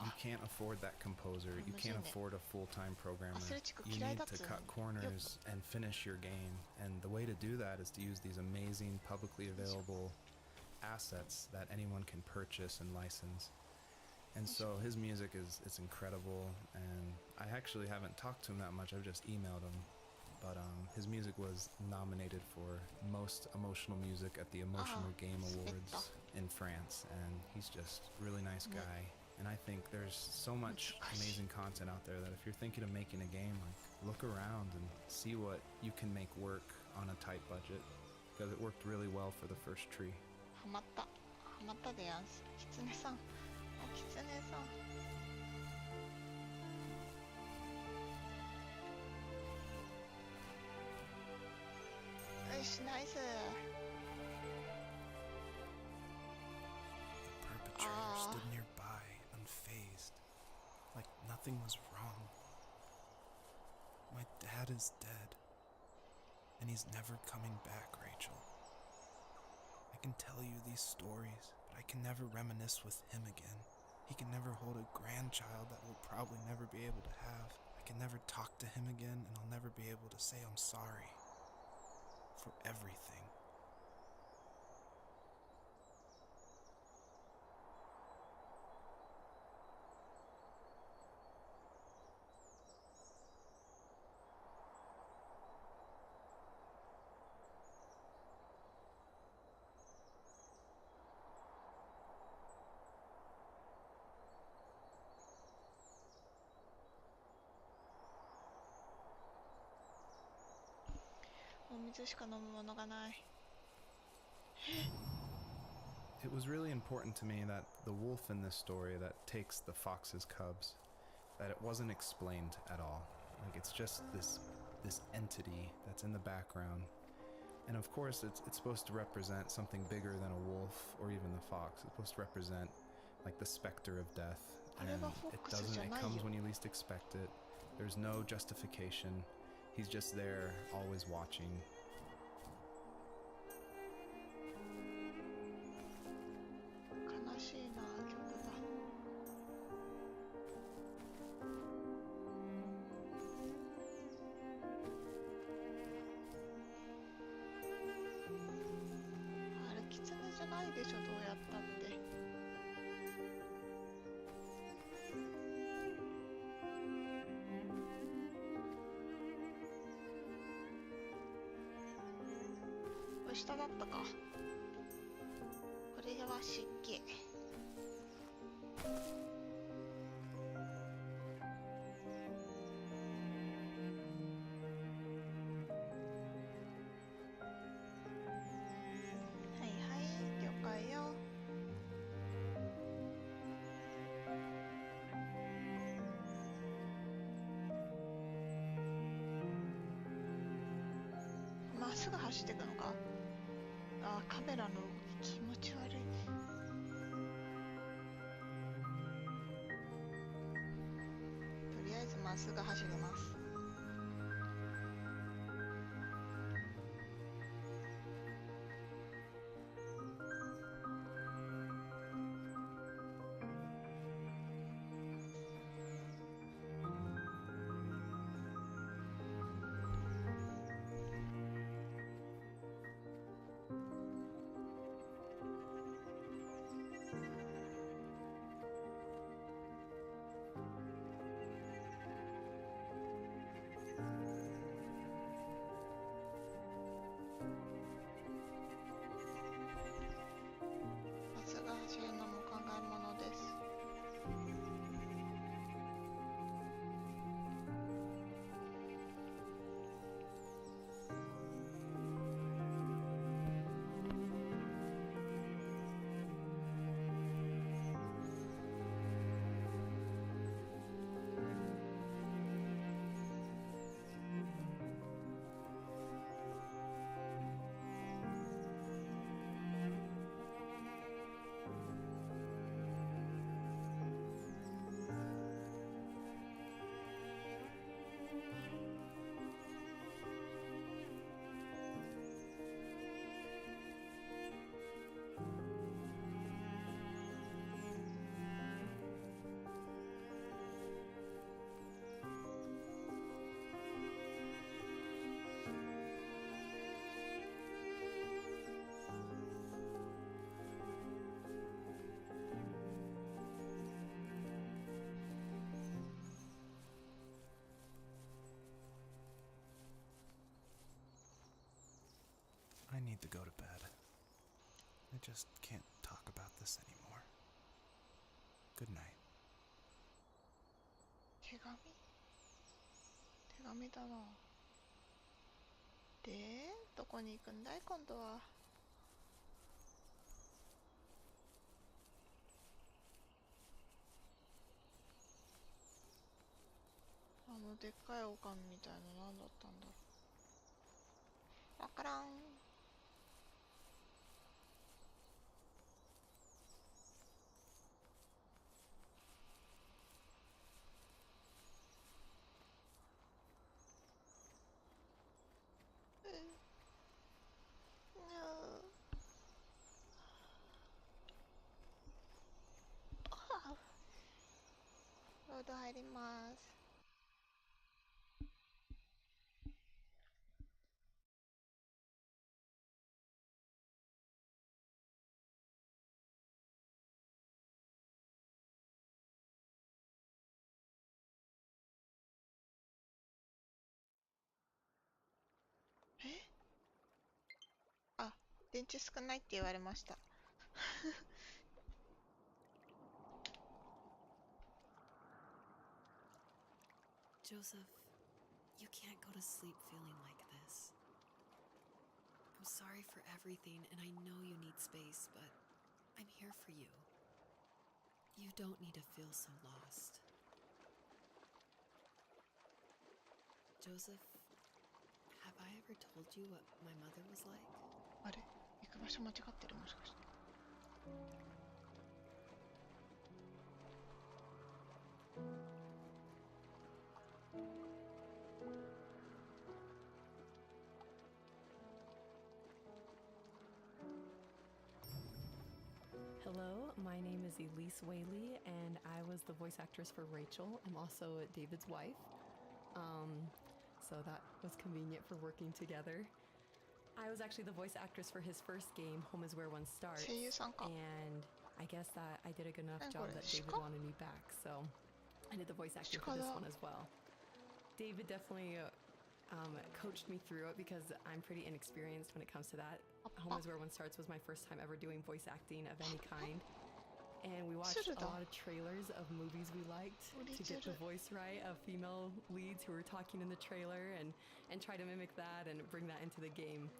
you can't afford that composer, you can't afford a full-time programmer, you need to cut corners and finish your game, and the way to do that is to use these amazing publicly available assets that anyone can purchase and license. And so his music is incredible, and I actually haven't talked to him that much, I've just emailed him. But his music was nominated for Most Emotional Music at the Emotional Game Awards in France, and he's just a really nice guy. And I think there's so much amazing content out there that if you're thinking of making a game, like, look around and see what you can make work on a tight budget, because it worked really well for the first tree. ハマった。ハマったでやんす。キツネさん。おキツネさん。よし、ナイス。The perpetrator stood nearby, unfazed, like nothing was wrong. My dad is dead, and he's never coming back, Rachel. I can tell you these stories, but I can never reminisce with him again. He can never hold a grandchild that we'll probably never be able to have. I can never talk to him again, and I'll never be able to say I'm sorry for everything. It was really important to me that the wolf in this story that takes the fox's cubs, that it wasn't explained at all. Like, it's just this entity that's in the background. And of course, it's supposed to represent something bigger than a wolf or even the fox. It's supposed to represent, like, the specter of death. And it comes when you least expect it. There's no justification. He's just there, always watching. 悲しいな、曲が。あれ、キツネじゃないでしょ、どうやったって。下だったか。これは湿気。はいはい、了解よ。まっすぐ走っていくのか。あー、カメラの動き気持ち悪い。とりあえずまっすぐ走ります。need to go to bed. I just can't talk about this anymore. Good night. 手紙だな。で、どこに行くんだい今度は。でっかいオカンみたいな何だったんだろう。わからん。ロード入ります。あ、電池少ないって言われました。Joseph, you can't go to sleep feeling like this. I'm sorry for everything, and I know you need space, but I'm here for you. You don't need to feel so lost. Joseph, have I ever told you what my mother was like? あれ、行く場所間違ってるもしかして。Hello, my name is Elise Whaley, and I was the voice actress for Rachel. I'm also David's wife. So that was convenient for working together. I was actually the voice actress for his first game, Home is Where One Starts. 声優さんか。And I guess that I did a good enough 何こ job れ、 that David 鹿？ wanted me back, so I did the voice acting for this one as well. David definitely coached me through it because I'm pretty inexperienced when it comes to that. Home is Where One Starts was my first time ever doing voice acting of any kind. And we watched a lot of trailers of movies we liked to get the voice right of female leads who were talking in the trailer and try to mimic that and bring that into the game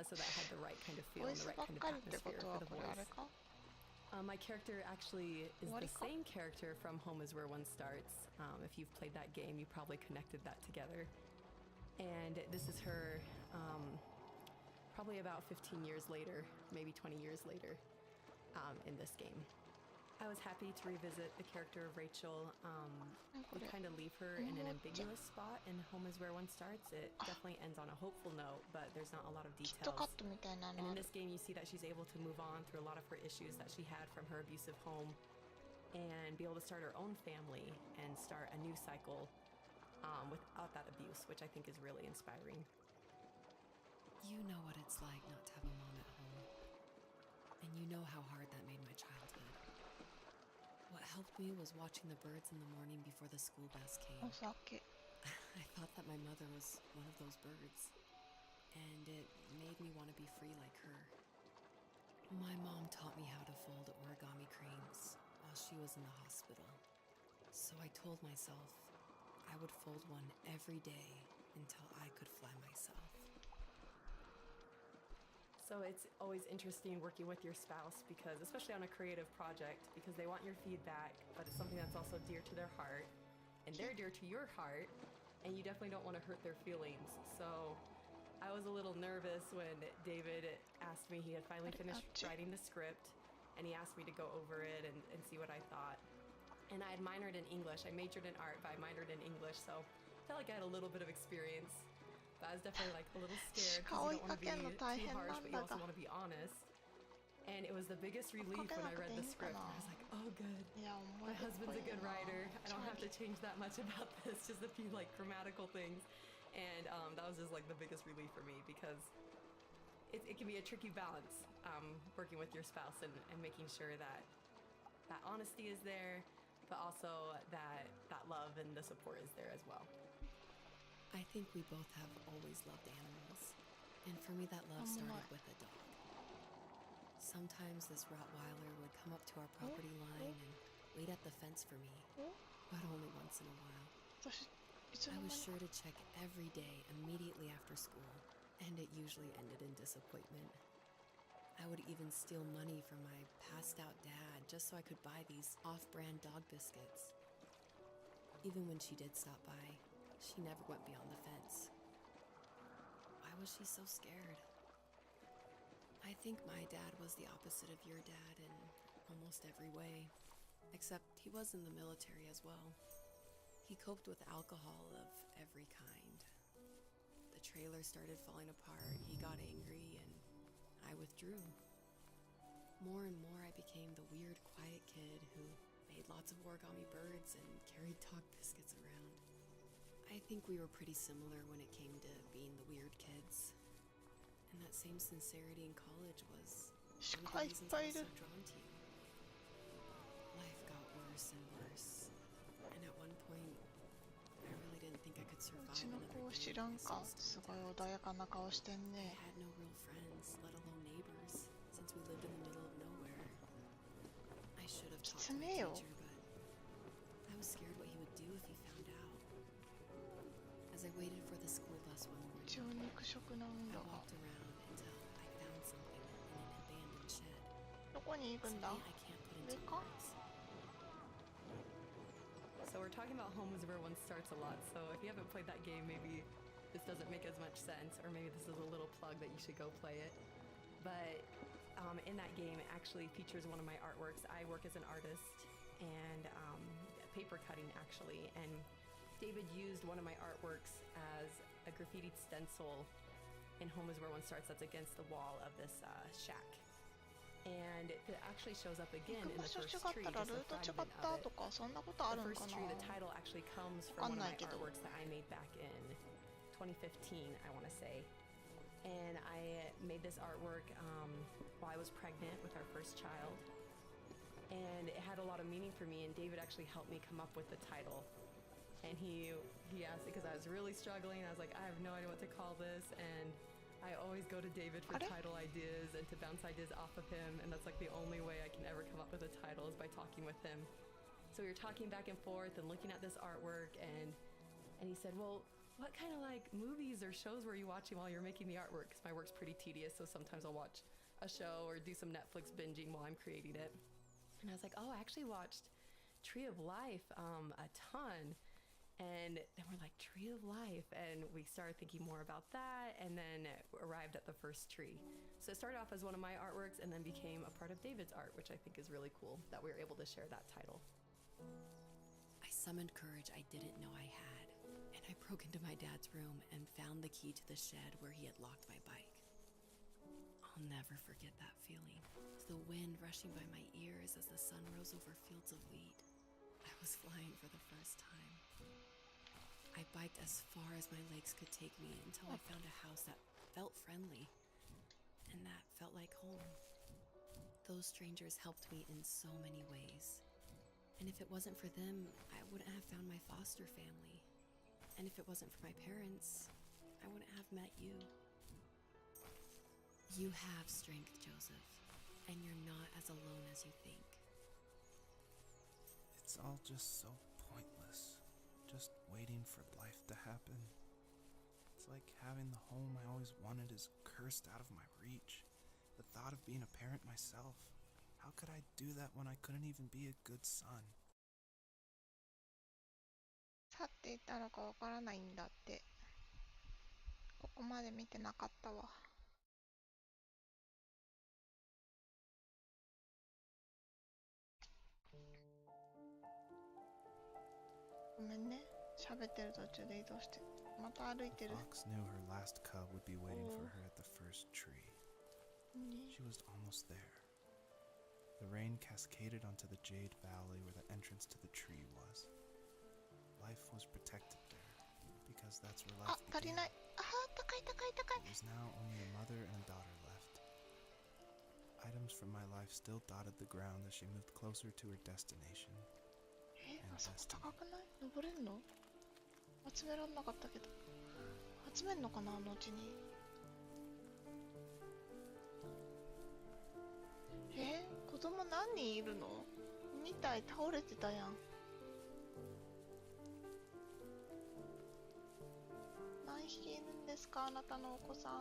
so that had the right kind of feel and the right kind of atmosphere for the voice. My character actually is the same character from Home is Where One Starts. If you've played that game, you probably connected that together. And this is her probably about 15 years later, maybe 20 years later in this game. I was happy to revisit the character of Rachel. We kind of leave her in an ambiguous spot in Home is Where One Starts. It definitely ends on a hopeful note, but there's not a lot of details. And in this game, you see that she's able to move on through a lot of her issues that she had from her abusive home and be able to start her own family and start a new cycle without that abuse, which I think is really inspiring. You know what it's like not to have a mom at home. And you know how hard that made my childhood. What helped me was watching the birds in the morning before the school bus came. I thought that my mother was one of those birds, and it made me want to be free like her. My mom taught me how to fold origami cranes while she was in the hospital. So I told myself I would fold one every day until I could fly myself. So it's always interesting working with your spouse because, especially on a creative project, because they want your feedback, but it's something that's also dear to their heart, and they're dear to your heart, and you definitely don't want to hurt their feelings. So I was a little nervous when David asked me, he had finally finished writing the script, and he asked me to go over it and see what I thought. And I had minored in English. I majored in art, but I minored in English, so I felt like I had a little bit of experience. But I was definitely like a little scared because you don't want to be too harsh, but you also want to be honest. And it was the biggest relief when I read the script. And I was like, oh good, my husband's a good writer. I don't have to change that much about this, just a few like grammatical things. And that was just like the biggest relief for me because it can be a tricky balance working with your spouse and making sure that that honesty is there, but also that love and the support is there as well. I think we both have always loved animals. And for me, that love started Amai. with a dog. Sometimes this Rottweiler would come up to our property line and wait at the fence for me, but only once in a while. 私いつ I の間 was に sure to check every day immediately after school, and it usually ended in disappointment. I would even steal money from my passed out dad just so I could buy these off-brand dog biscuits. Even when she did stop by, she never went beyond the fence. Why was she so scared? I think my dad was the opposite of your dad in almost every way, except he was in the military as well. He coped with alcohol of every kind. The trailer started falling apart, he got angry, and I withdrew. More and more, I became the weird, quiet kid who made lots of origami birds and carried dog biscuits around. I think we were pretty similar when it came to being the weird kids. And that same sincerity in college was one of the reasons I was so drawn to you. Life got worse and worse, and at one point, I really didn't think I could う survive ちの another 子 day 知らん with か my す sister ごい intact. 穏やかな顔してん I ね had no real friends, let alone neighbors, since we lived in the middle of nowhere. I should have talked to my きつめよ teacher, but I was scared what he would do if he found out. As I waited for the school bus one 一 morning, 応肉食なん I だが walked around until I found something in an abandoned shed. どこに行くんだ Something I can't put into Wake up. words. So we're talking about Home is where one starts a lot. So if you haven't played that game, maybe this doesn't make as much sense, or maybe this is a little plug that you should go play it. But in that game, it actually features one of my artworks. I work as an artist and paper cutting actually, and David used one of my artworks as a graffitied stencil in Home is where one starts. That's against the wall of this shack. And it actually shows up again 行 in く場 the 所 first 違っ tree, たら just ル a ート違っ fragment た of it. とかそんなことあ The るん first かな tree, the title actually comes from one of my わかんないけど。 artworks that I made back in 2015, I want to say. And I made this artwork while I was pregnant with our first child. And it had a lot of meaning for me, and David actually helped me come up with the title. And he asked because I was really struggling. I was like, I have no idea what to call this, and I always go to David for Are they- title ideas and to bounce ideas off of him, and that's like the only way I can ever come up with a title is by talking with him. So we were talking back and forth and looking at this artwork, and he said, well, what kind of like movies or shows were you watching while you're making the artwork? Because my work's pretty tedious, so sometimes I'll watch a show or do some Netflix binging while I'm creating it. And I was like, oh, I actually watched Tree of Life a ton. And then we're like, Tree of Life. And we started thinking more about that and then arrived at the first tree. So it started off as one of my artworks and then became a part of David's art, which I think is really cool that we were able to share that title. I summoned courage I didn't know I had, and I broke into my dad's room and found the key to the shed where he had locked my bike. I'll never forget that feeling. The wind rushing by my ears as the sun rose over fields of wheat. I was flying for the first time. I biked as far as my legs could take me until I found a house that felt friendly, and that felt like home. Those strangers helped me in so many ways. And if it wasn't for them, I wouldn't have found my foster family. And if it wasn't for my parents, I wouldn't have met you. You have strength, Joseph, and you're not as alone as you think. It's all just so pointless. Just waiting for life to happen. It's like having the home I always wanted is cursed out of my reach. The thought of being a parent myself. How could I do that when I couldn't even be a good son? 去っていったのかわからないんだって。ここまで見てなかったわ。ごめんね。喋ってる途中で移動して。また歩い The てる。 fox knew her last cub would be waiting for her at the first tree. 何 She was almost there. The rain cascaded onto the jade valley where the entrance to the tree was. Life was protected there, because that's where あ、 life 足り began. ない。あー、高い高い高い。 There was now only a mother and a daughter left. Items from my life still dotted the ground as she moved closer to her destination. あそこ高くない？登れんの？集めらんなかったけど。集めんのかな、後に。供何人いるの？ 2 体倒れてたやん。何匹いるんですか、あなたのお子さん。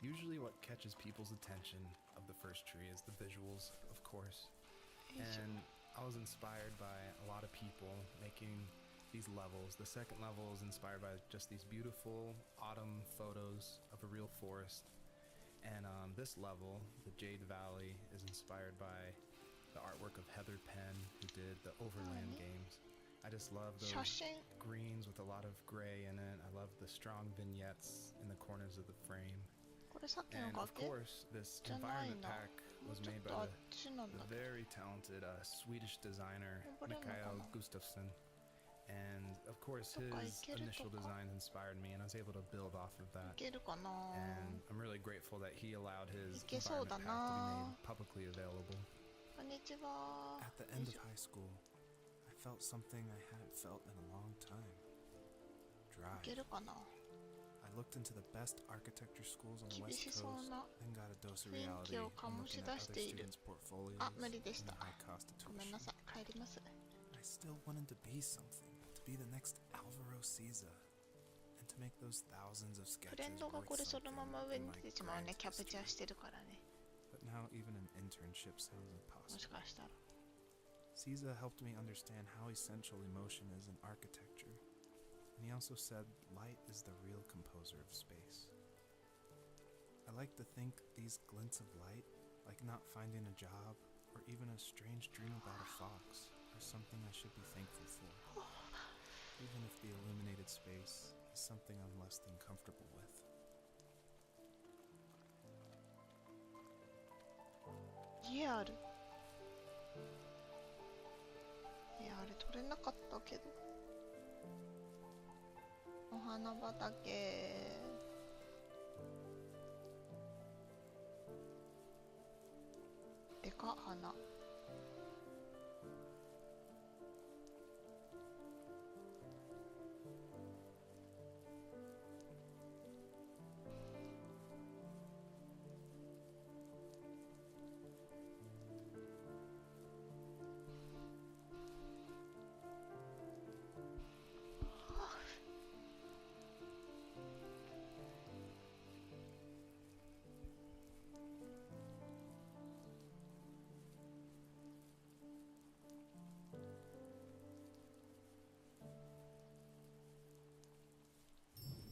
Usually, what catches people's attention of the first tree is the visuals, of course. And I was inspired by a lot of people making these levels. The second level is inspired by just these beautiful autumn photos of a real forest. And this level, the Jade Valley, is inspired by the artwork of Heather Penn, who did the Overland games. I just love those 写真 greens with a lot of gray in it. I love the strong vignettes in the corners of the frame. これさっきの And of 崖 course, this じゃない environment な。 pack もう was ちょっ made と by あっちなん the だけど。 very talented Swedish designer 登れんのかな？ Mikael Gustafsson. And of course, そっか、 his 行けると initial か。 designs inspired me, and I was able to build off of 行 that. けるかな？ And I'm really grateful that he allowed his 行けそう environment だ pack to be な。 made publicly available. こんにちは。 At the end of high school, I felt something I hadn't felt in a long time. 行 Drive. けるかな？ I looked into the best architecture schools on the 厳 West し Coast, そうな then got a dose of 雰囲 reality 気を when 醸し looking 出 at し other ている。 students' portfolios あ、無理でし and た。 the high cost of ごめん tuition. なさい。帰ります。 I still wanted to be something, to be the next Alvaro Siza, and to make those thousands of フレン sketches ドが worth これその something まま上 in に my 出てしまう grand ね。キャプチャー history. してるからね。 But now even an internship sounds もし impossible. かしたら。 Siza helped me understand how essential emotion is in architecture, and he also said light is the real composer of space. I like to think these glints of light, like not finding a job or even a strange dream about a fox, are something I should be thankful for, even if the illuminated space is something I'm less than comfortable with. 家ある。あれ取れなかったけど。お花畑。でかっ花。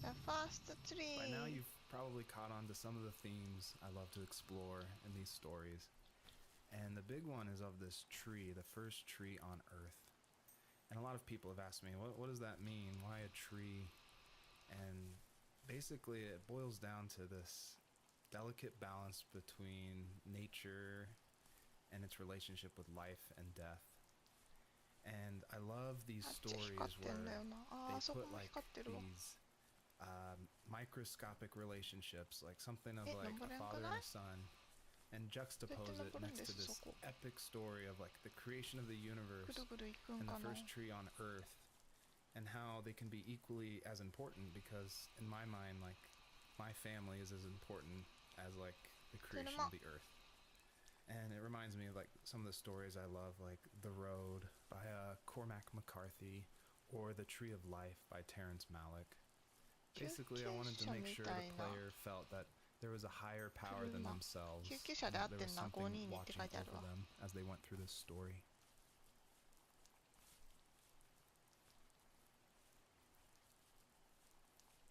The first tree. By now, you've probably caught on to some of the themes I love to explore in these stories. And the big one is of this tree, the first tree on Earth. And a lot of people have asked me, what does that mean? Why a tree? And basically, it boils down to this delicate balance between nature and its relationship with life and death. And I love these あっち光 stories ってんだ where よな。あ they あ、そこ put も like 光ってるわ。 these microscopic relationships, like something of Eh, like number a lang father ko na? and a son, and juxtapose it number lang next to desu, this soko. epic story of like the creation of the ぐ universe るぐる行くん and か the な。 first tree on Earth, and how they can be equally as important, because in my mind, like, my family is as important as like the creation of the earth. And it reminds me of like some of the stories I love, like The Road by Cormac McCarthy, or The Tree of Life by Terrence Malick. Basically, I wanted to make sure the player felt that there was a higher power than themselves, 救急車 and で合 that って there ん was な。 something 522って watching 書いてある over わ。 them as they went through this story.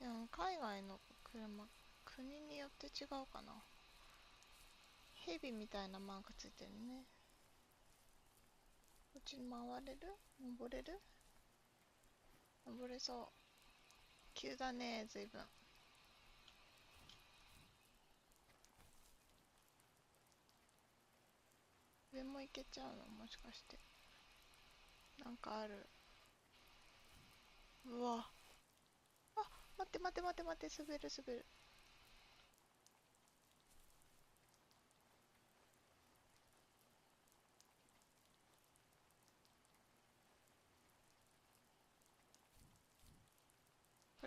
いや、海外の車、国によって違うかな。ヘビみたいなマークついてるね。こっちに回れる？登れる？登れそう。急だね、ずいぶん。上も行けちゃうの？もしかして。なんかある。うわ。あ、待って待って待って待って、滑る滑る。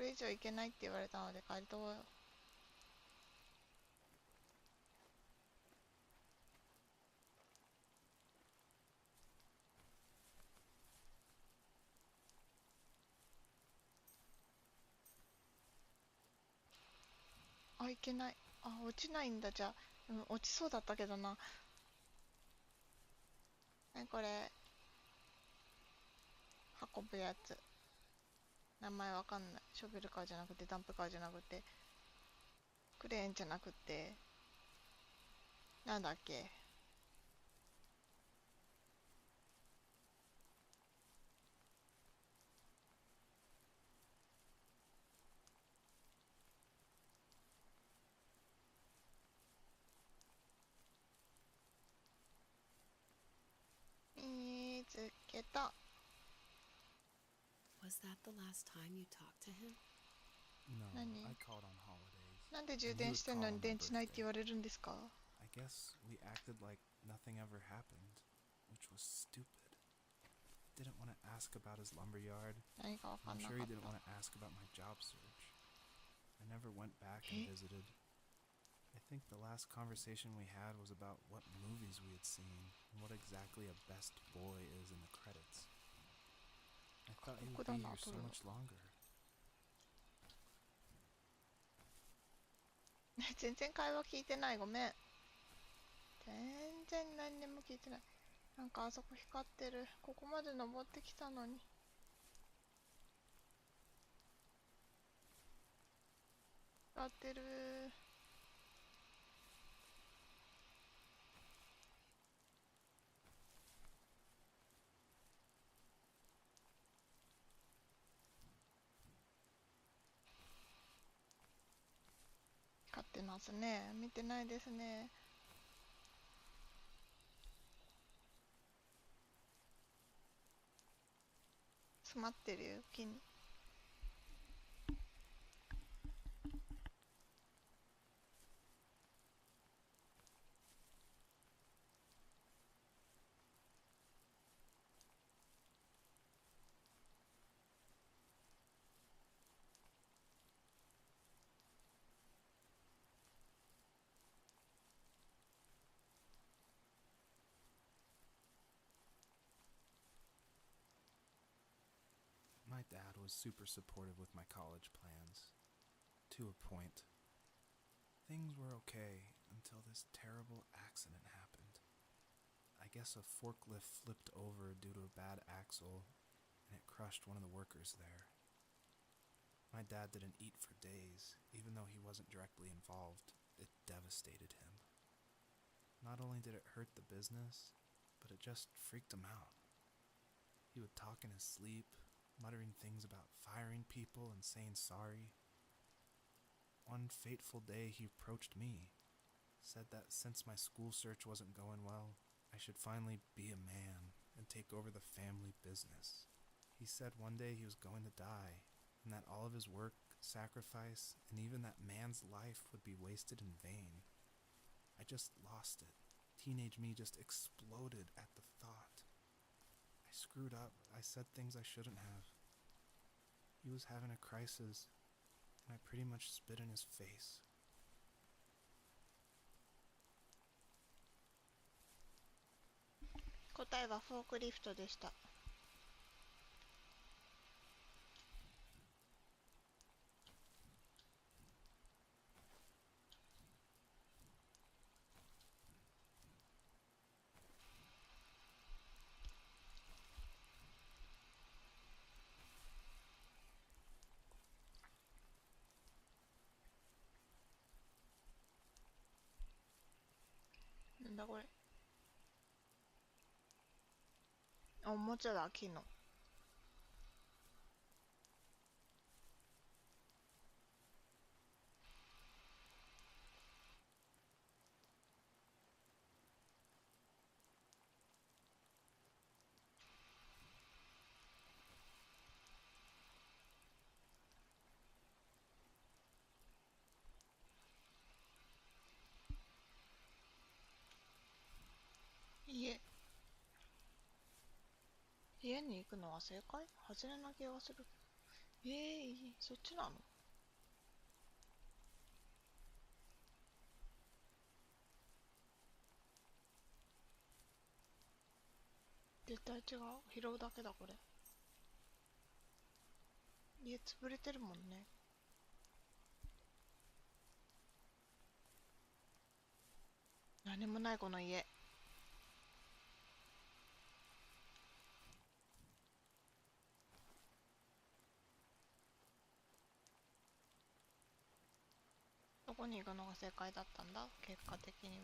れ以上行けないって言われたので帰りとうよ。あ、いけない。あ、落ちないんだ、じゃあ。うん、落ちそうだったけどな。これ、運ぶやつ。名前わかんない。ショベルカーじゃなくて、ダンプカーじゃなくて、クレーンじゃなくて、なんだっけ。見つけた。Was that the last time you talked to him? No, Nani? I called on holidays. なんで充電してんのに電池ないって言われるんですか？ I guess we acted like nothing ever happened, which was stupid. Didn't want to ask about his lumberyard. 何かわか I'm んな sure か he っ didn't た。 want to ask about my job search. I never went back and visited. I think the last conversation we had was about what movies we had seen and what exactly a best boy is in the credits. I thought he would be here so much longer. 全然会話聞いてない。ごめん。全然何にも聞いてない。なんかあそこ光ってる。ここまで登ってきたのに。光ってる。光ってますね。見てないですね。詰まってるよ、木に。My dad was super supportive with my college plans. To a point. Things were okay until this terrible accident happened. I guess a forklift flipped over due to a bad axle, and it crushed one of the workers there. My dad didn't eat for days, even though he wasn't directly involved. It devastated him. Not only did it hurt the business, but it just freaked him out. He would talk in his sleep, muttering things about firing people and saying sorry. One fateful day, he approached me, said that since my school search wasn't going well, I should finally be a man and take over the family business. He said one day he was going to die, and that all of his work, sacrifice, and even that man's life would be wasted in vain. I just lost it. Teenage me just exploded at the thought. I screwed up. I said things I shouldn't have. He was having a crisis, and I pretty much spit in his face. 答えはフォークリフトでした。なんだこれ。おもちゃだ、木の。家。家に行くのは正解？外れな気がする。そっちなの？絶対違う。拾うだけだこれ。家潰れてるもんね。何もないこの家。どこに行くのが正解だったんだ結果的には。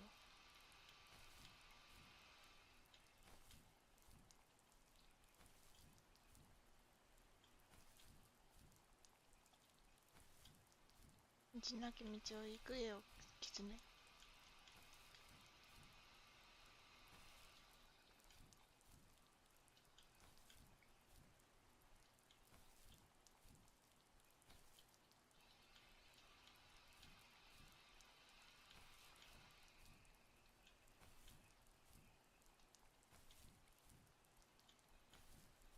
道なき道を行くよ狐。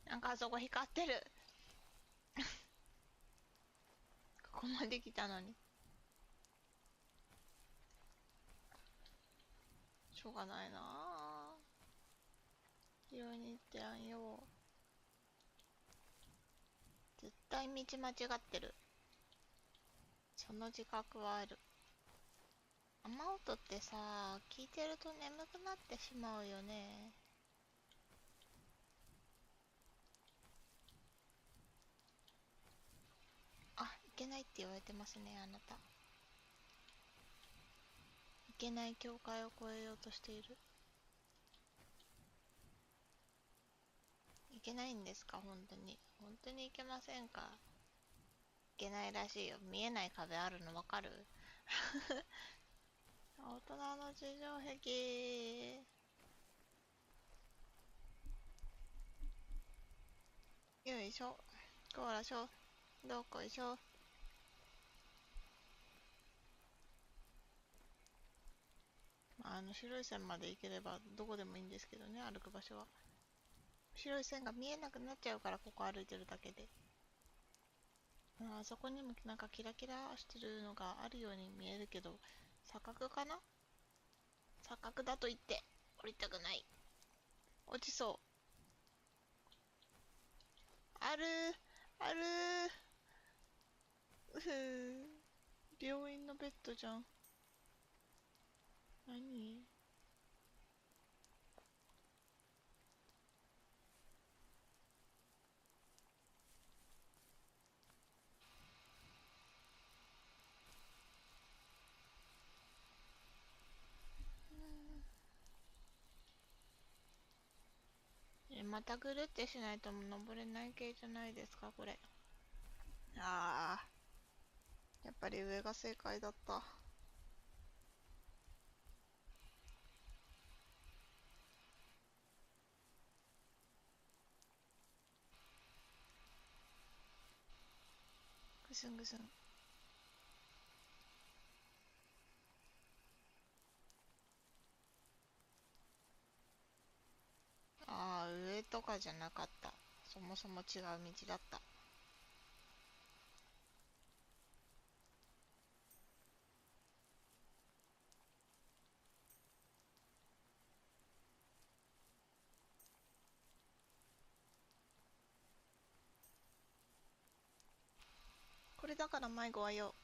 なんかあそこ光ってる。ここまで来たのに。しょうがないなあ。拾いに行ってやんよ。絶対道間違ってる。その自覚はある。雨音ってさ、聞いてると眠くなってしまうよね。あ、いけないって言われてますね、あなた。いけない境界を越えようとしている。いけないんですか、本当に。本当にいけませんか。いけないらしいよ。見えない壁あるのわかる？大人の地上壁。よいしょ。こらしょ。どこいしょ。白い線まで行ければどこでもいいんですけどね、歩く場所は。白い線が見えなくなっちゃうから、ここ歩いてるだけで。あそこにもなんかキラキラしてるのがあるように見えるけど、錯覚かな？錯覚だと言って降りたくない。落ちそう。あるあるうふ病院のベッドじゃん。何？またぐるってしないと登れない系じゃないですかこれ。ああ、やっぱり上が正解だった。ぐすんぐすん。ああ、上とかじゃなかった。そもそも違う道だった。これだから迷子はよ。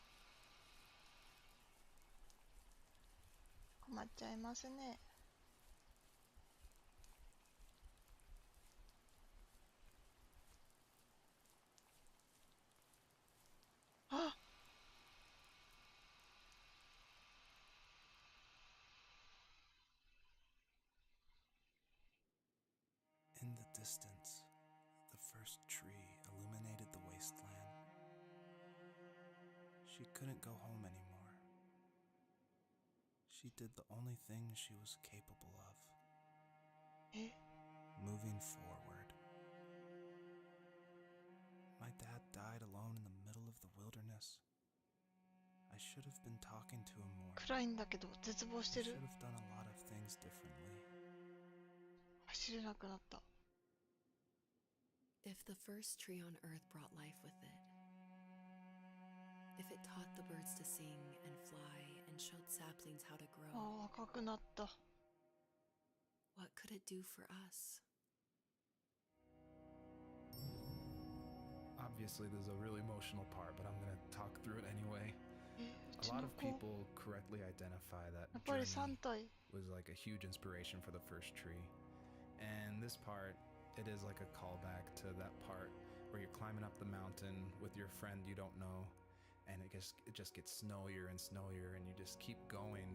困っちゃいますね。あ、In the distance, the first tree illuminated the wasteland. She couldn't go home anymore. She did the only thing she was capable of, え、 moving forward. My dad died alone in the middle of the wilderness. I should have been talking to him more. 暗いんだけど絶望し I てる。 should have done a lot of things differently. 走れなくなった。If the first tree on Earth brought life with it, if it taught the birds to sing and fly and showed saplings how to あ grow, あ、赤くなった。 what could it do for us? Obviously, there's a really emotional part, but I'm gonna talk through it anyway. う A ち lot の of 子、 people correctly identify that やっぱり Journey 3体。 was like a huge inspiration for the first tree. And this part, it is like a callback to that part where you're climbing up the mountain with your friend you don't know, and it just gets snowier and snowier, and you just keep going,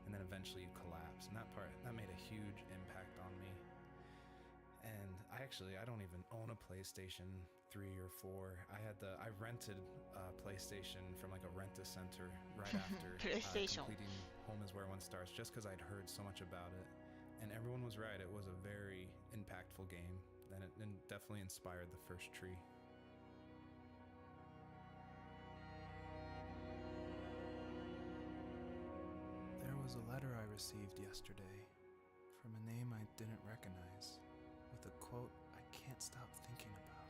and then eventually you collapse. And that part, that made a huge impact on me. And I don't even own a PlayStation 3 or 4. I rented a PlayStation from like a rent-a-center right after PlayStation. completing Home is Where One Starts, just because I'd heard so much about it. And everyone was right. It was a very impactful game, and it definitely inspired the first tree. There was a letter I received yesterday from a name I didn't recognize, with a quote I can't stop thinking about.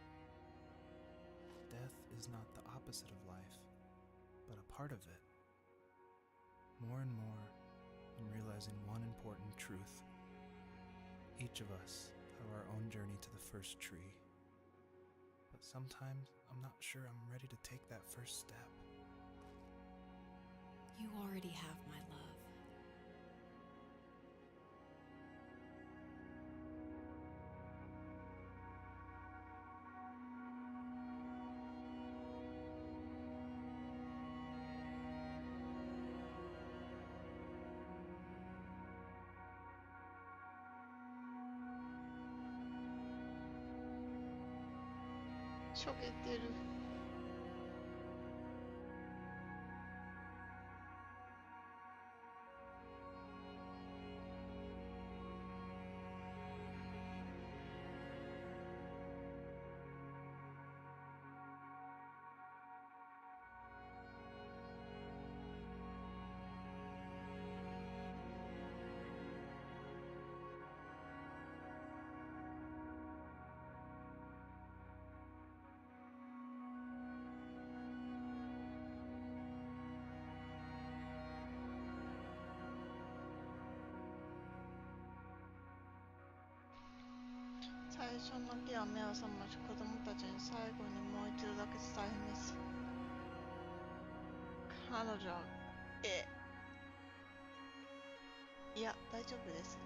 Death is not the opposite of life, but a part of it. More and more, I'm realizing one important truth. Each of us have our own journey to the first tree. But sometimes I'm not sure I'm ready to take that first step. You already have my love. .しょげてる。最初の時は目を覚まし、子供たちに最後にもう一度だけ伝えます。彼女は、いや、大丈夫です。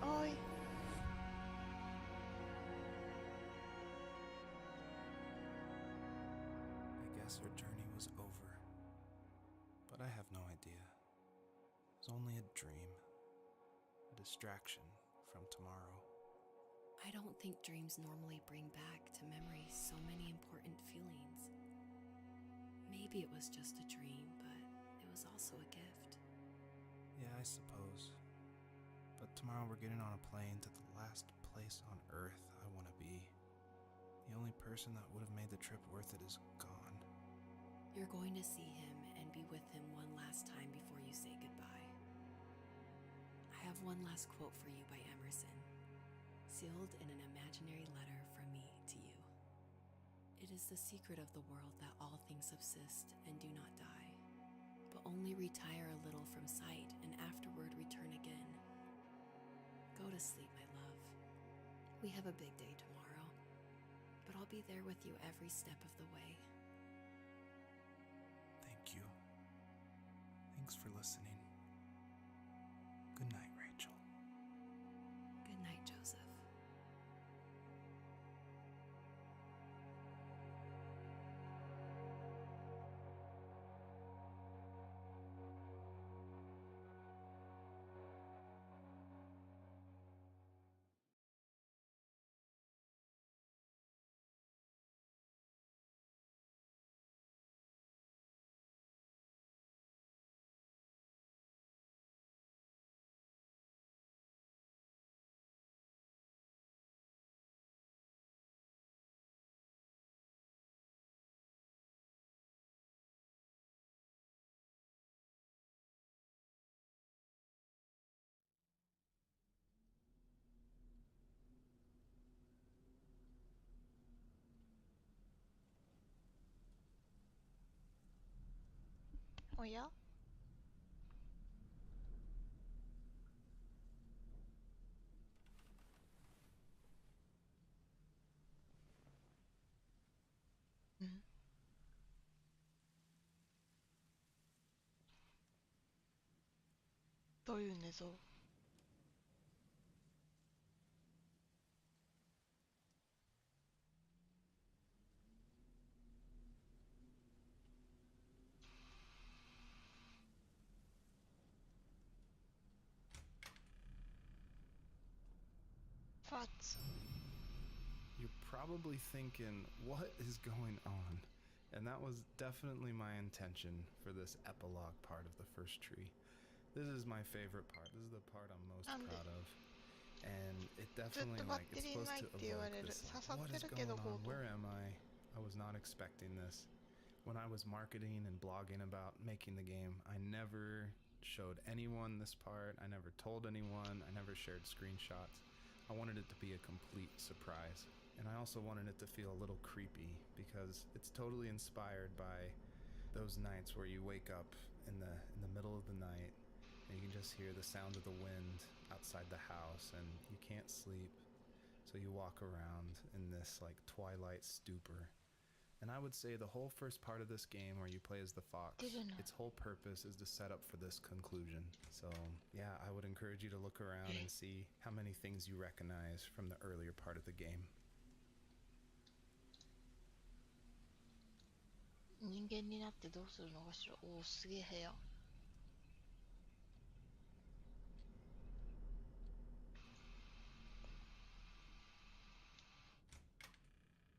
何？おい。I guess her journey was over. But I have no idea. It was only a dream, a distraction from tomorrow. I don't think dreams normally bring back to memory so many important feelings. Maybe it was just a dream, but it was also a gift. Yeah, I suppose. But tomorrow we're getting on a plane to the last place on Earth I want to be. The only person that would have made the trip worth it is gone. You're going to see him and be with him one last time before you say goodbye. I have one last quote for you by Emerson, sealed in an imaginary letter from me to you. It is the secret of the world that all things subsist and do not die, but only retire a little from sight and afterward return again. Go to sleep, my love. We have a big day tomorrow, but I'll be there with you every step of the way. Thank you. Thanks for listening. Good night, Rachel. Good night, Joseph. おや、うん、どういう寝相？ファッツ。 You're probably thinking, what is going on? And that was definitely my intention for this epilogue part of the first tree. This is my favorite part. This is the part I'm most proud of. And it ずっ definitely とバッ like テ it's リー supposed ないっ to て言わ evoke れる。 this 刺 like さっ what て is るけ going ど on? コード。 Where am I was not expecting this. When I was marketing and blogging about making the game, I never showed anyone this part. I never told anyone. I never shared screenshots. I wanted it to be a complete surprise. And I also wanted it to feel a little creepy because it's totally inspired by those nights where you wake up in the middle of the night and you can just hear the sound of the wind outside the house and you can't sleep. So you walk around in this like twilight stupor. And I would say the whole first part of this game where you play as the fox, its whole purpose is to set up for this conclusion. So yeah, I would encourage you to look around and see how many things you recognize from the earlier part of the game. 人間になってどうするのかしら。おお、すげえ部屋。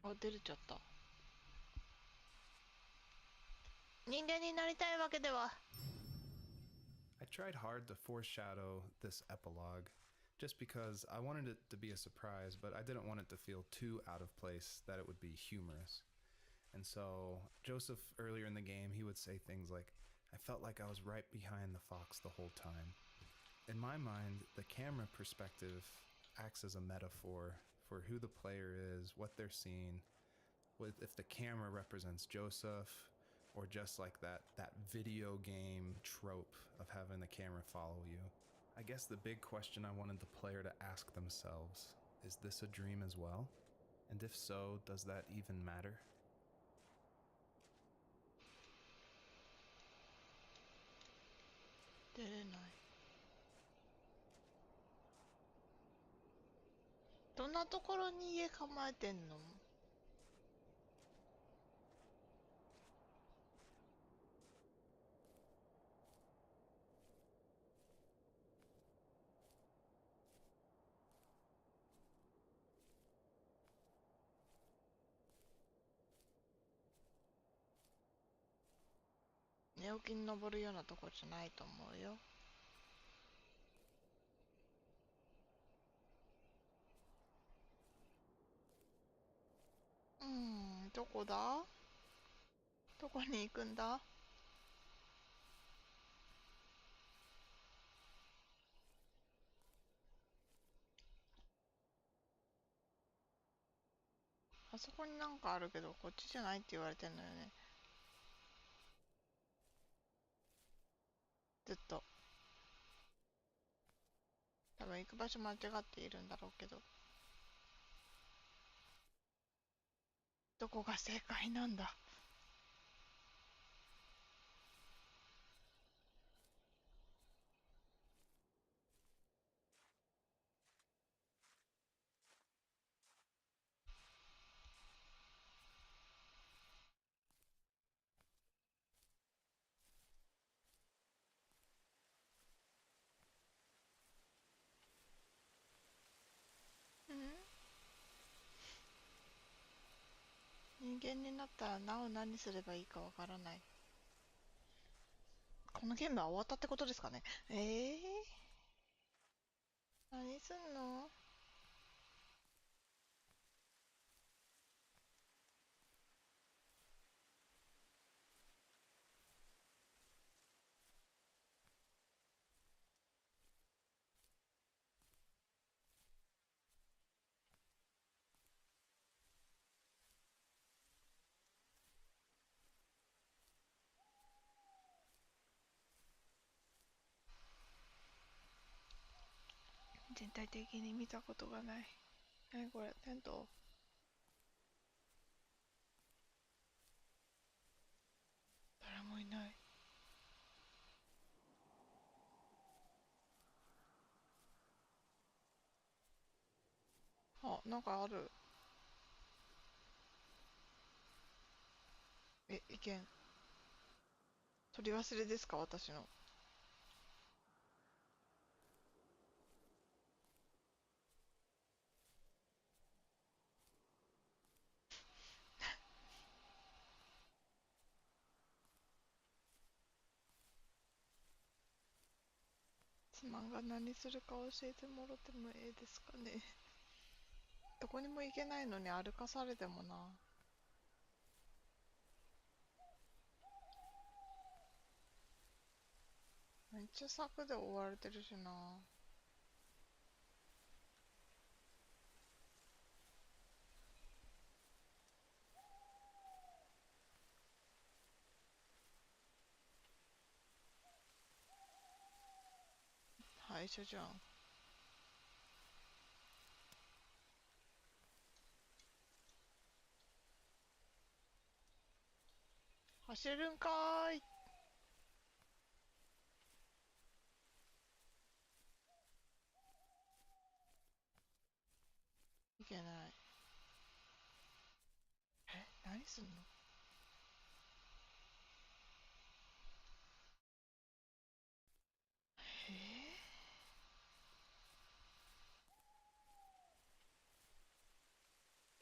あ、出れちゃった。人間になりたいわけでは。 I tried hard to foreshadow this epilogue just because I wanted it to be a surprise, but I didn't want it to feel too out of place that it would be humorous. And so Joseph, earlier in the game, he would say things like, I felt like I was right behind the fox the whole time. In my mind, the camera perspective acts as a metaphor for who the player is, what they're seeing, with if the camera represents Joseph, or just like that video game trope of having the camera follow you. I guess the big question I wanted the player to ask themselves, is this a dream as well? And if so, does that even matter? 出れない。どんなところに家構えてんの？寝起きに登るようなとこじゃないと思うよ。どこだ？どこに行くんだ？あそこになんかあるけど、こっちじゃないって言われてんのよね。ずっと。多分行く場所間違っているんだろうけど。どこが正解なんだ？人間になったらなお何すればいいかわからない。このゲームは終わったってことですかね。何すんの？全体的に見たことがない。何これ、テント？誰もいない。あ、なんかある。意見。取り忘れですか、私の。妻が何するか教えてもろてもええですかね。どこにも行けないのに歩かされてもな。めっちゃ柵で追われてるしな。廃車じゃん。走るんかーい。いけない。何すんの？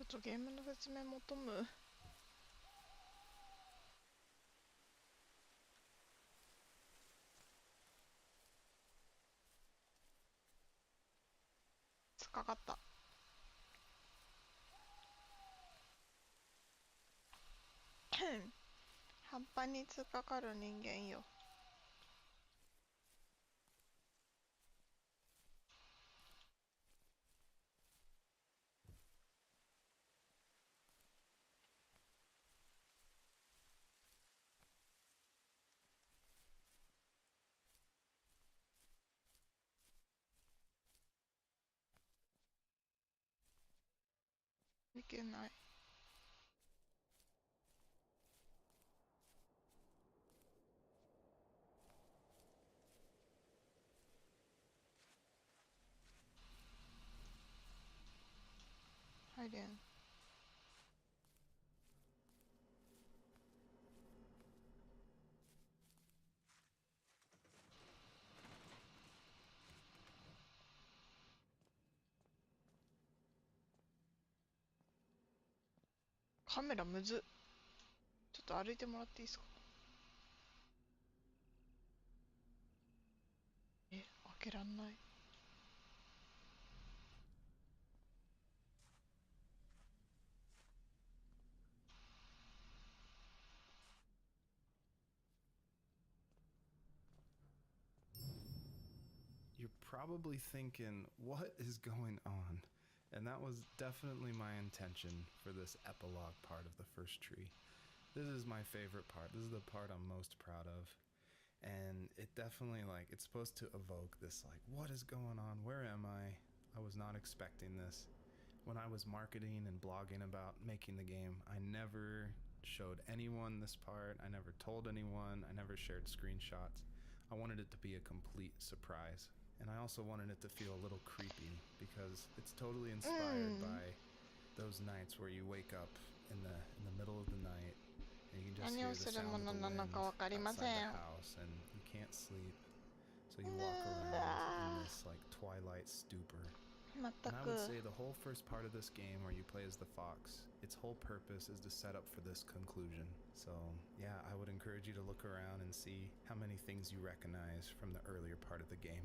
ちょっとゲームの説明求む。突っかかった。半端に突っかかる人間よ。いけない。入れん。カメラむずっ。ちょっと歩いてもらっていいですか？開けらんない。You're probably thinking, what is going on? And that was definitely my intention for this epilogue part of the first tree. This is my favorite part. This is the part I'm most proud of. And it definitely, it's supposed to evoke this, what is going on? Where am I? I was not expecting this. When I was marketing and blogging about making the game, I never showed anyone this part. I never told anyone. I never shared screenshots. I wanted it to be a complete surprise. And I also wanted it to feel a little creepy because it's totally inspired by those nights where you wake up in the middle of the night and you can just hear the sound of the wind outside the house and you can't sleep. So you walk around in this twilight stupor. And I would say the whole first part of this game where you play as the fox, its whole purpose is to set up for this conclusion. So yeah, I would encourage you to look around and see how many things you recognize from the earlier part of the game.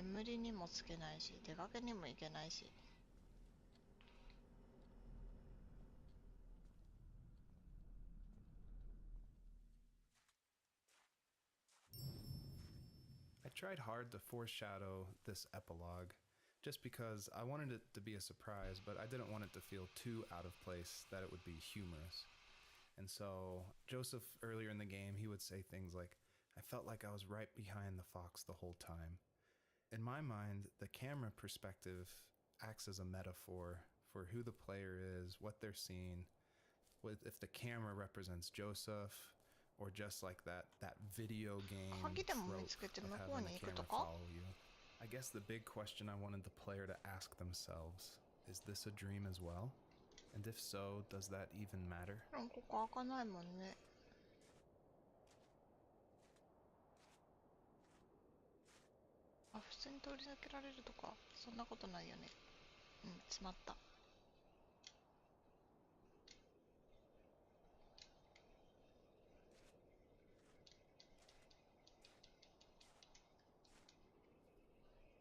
眠りにもつけないし、出かけにも行けないし。I tried hard to foreshadow this epilogue, just because I wanted it to be a surprise, but I didn't want it to feel too out of place that it would be humorous. And so, Joseph, earlier in the game, he would say things like, I felt like I was right behind the fox the whole time. In my mind, the camera perspective acts as a metaphor for who the player is, what they're seeing, if the camera represents Joseph, or just like that video game trope of having the camera follow you. I guess the big question I wanted the player to ask themselves, is this a dream as well? And if so, does that even matter? ここ開かないもんね。あ、普通に通り抜けられるとか、そんなことないよね。うん、詰まった。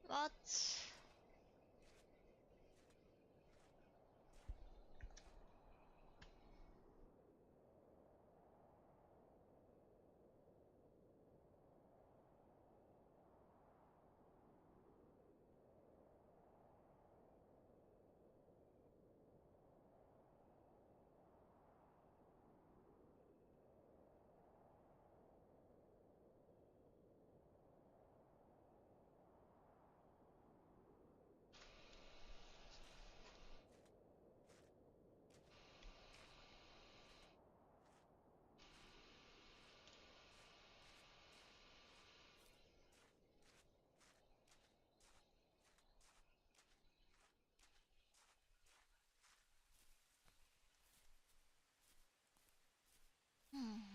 What? うん。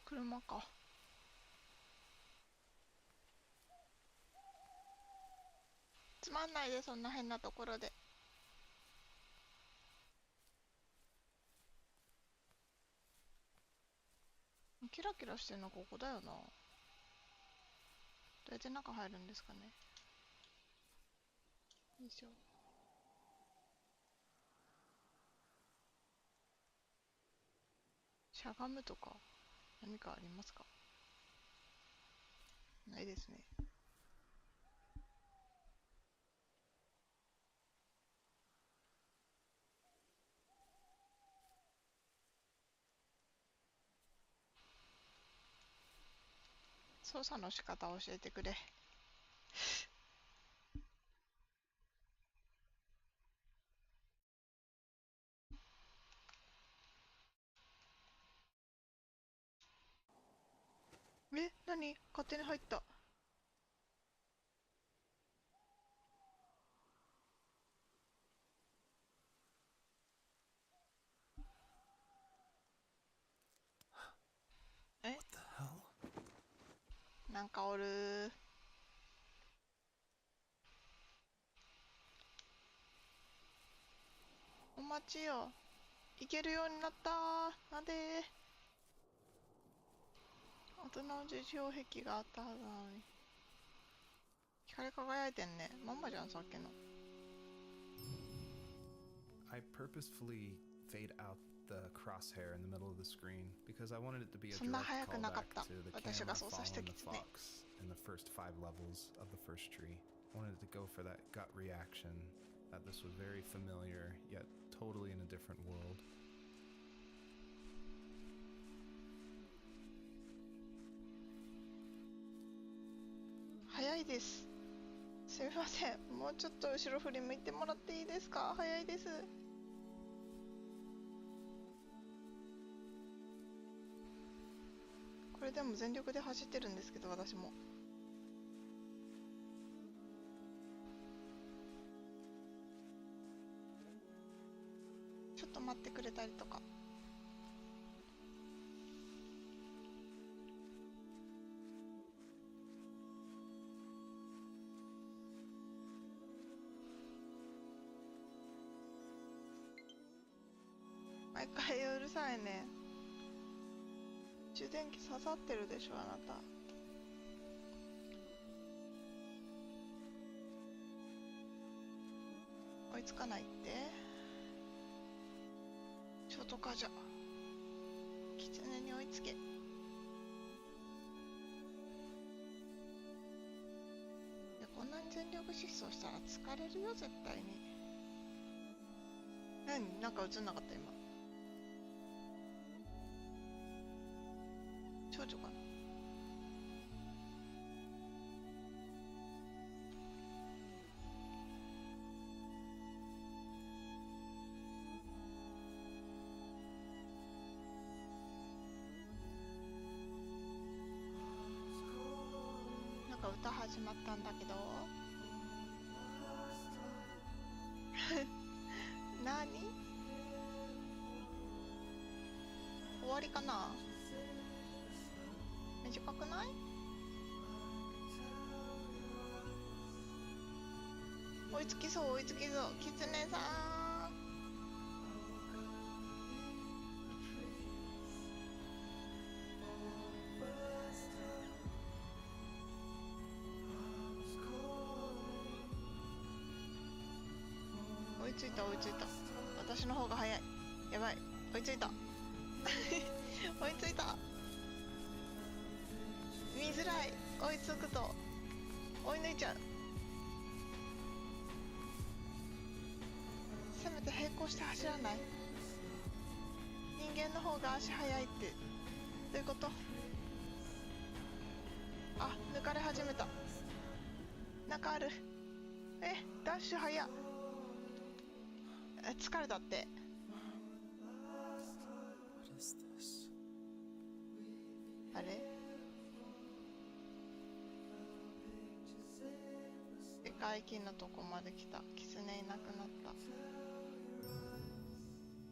車か。つまんないで、そんな変なところで。キラキラしてるのここだよな。どうやって中入るんですかね。よいしょ。しゃがむとか何かありますか？ないですね。操作の仕方を教えてくれ。え、何？勝手に入った。え？ What the hell? なんかおる。お待ちよ。行けるようになった。なんで？大人の受賞壁があったはずなのに。光り輝いてんね。まんまじゃん、さっきの。I purposefully fade out the crosshair in the middle of the screen because I wanted it to be a direct callback to the camera following the fox in the first 5 levels of the first tree. I wanted it to go for that gut reaction that this was very familiar, yet totally in a different world. 早いです。すみません。もうちょっと後ろ振り向いてもらっていいですか？早いです。これでも全力で走ってるんですけど、私も。ちょっと待ってくれたりとか。かいうるさいね。充電器刺さってるでしょあなた。追いつかないって。ショートカーじゃ。キツネに追いつけ。こんなに全力疾走したら疲れるよ絶対に。何？なんか映んなかった今。少女かな。なんか歌始まったんだけど何？終わりかな？短くない？追いつきそう追いつきそう。キツネさん追いついた追いついた。私の方が早い。やばい追いついた追いついた。見づらい。追いつくと追い抜いちゃう。せめて並行して走らない？人間の方が足速いってどういうこと？あ、抜かれ始めた。なんかある。ダッシュ速っ。疲れたって。What is this? あれ？世界記のとこまで来た。キツネいなくなった。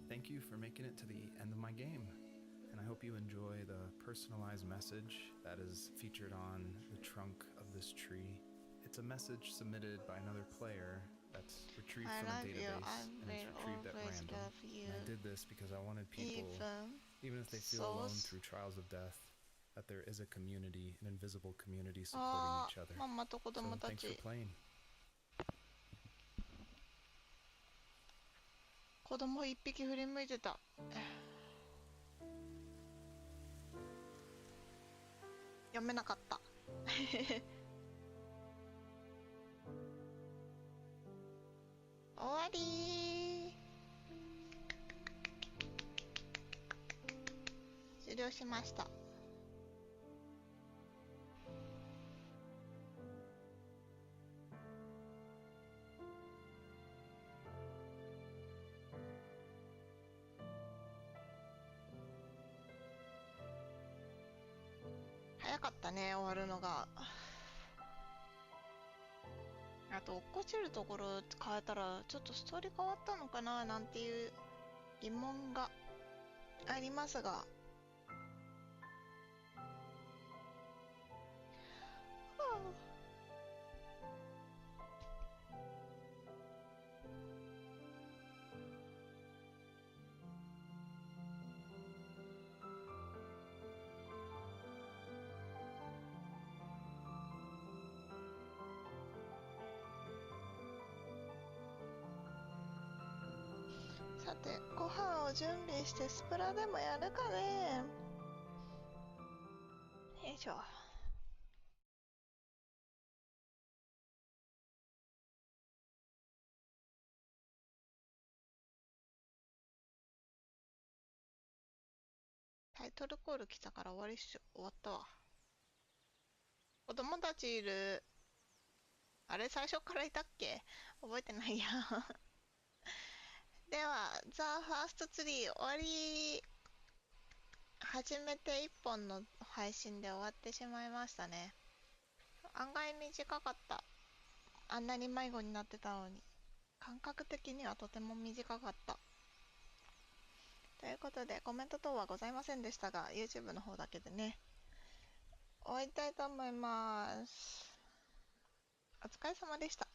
Thank you for making it to the end of my game. And I hope you enjoy the personalized message that is featured on the trunk of this tree. It's a message submitted by another player that's retrieved from a database, and it's retrieved at random. And I did this because I wanted people, even if they feel alone through trials of death, that there is a community, an invisible community supporting each other. ママと子供 So た thanks ち。 for playing. 子供一匹振り向いてた。読めなかった終わりー。終了しました。早かったね、終わるのが。あと落っこちるところ変えたらちょっとストーリー変わったのかななんていう疑問がありますが、はあ、さてご飯を準備してスプラでもやるかね。よいしょ。タイトルコール来たから終わりっしょ。終わったわ。子供たちいる。あれ最初からいたっけ？覚えてないやでは、ザ・ファーストツリー終わり。初めて1本の配信で終わってしまいましたね。案外短かった。あんなに迷子になってたのに。感覚的にはとても短かった。ということで、コメント等はございませんでしたが、YouTube の方だけでね、終わりたいと思います。お疲れ様でした。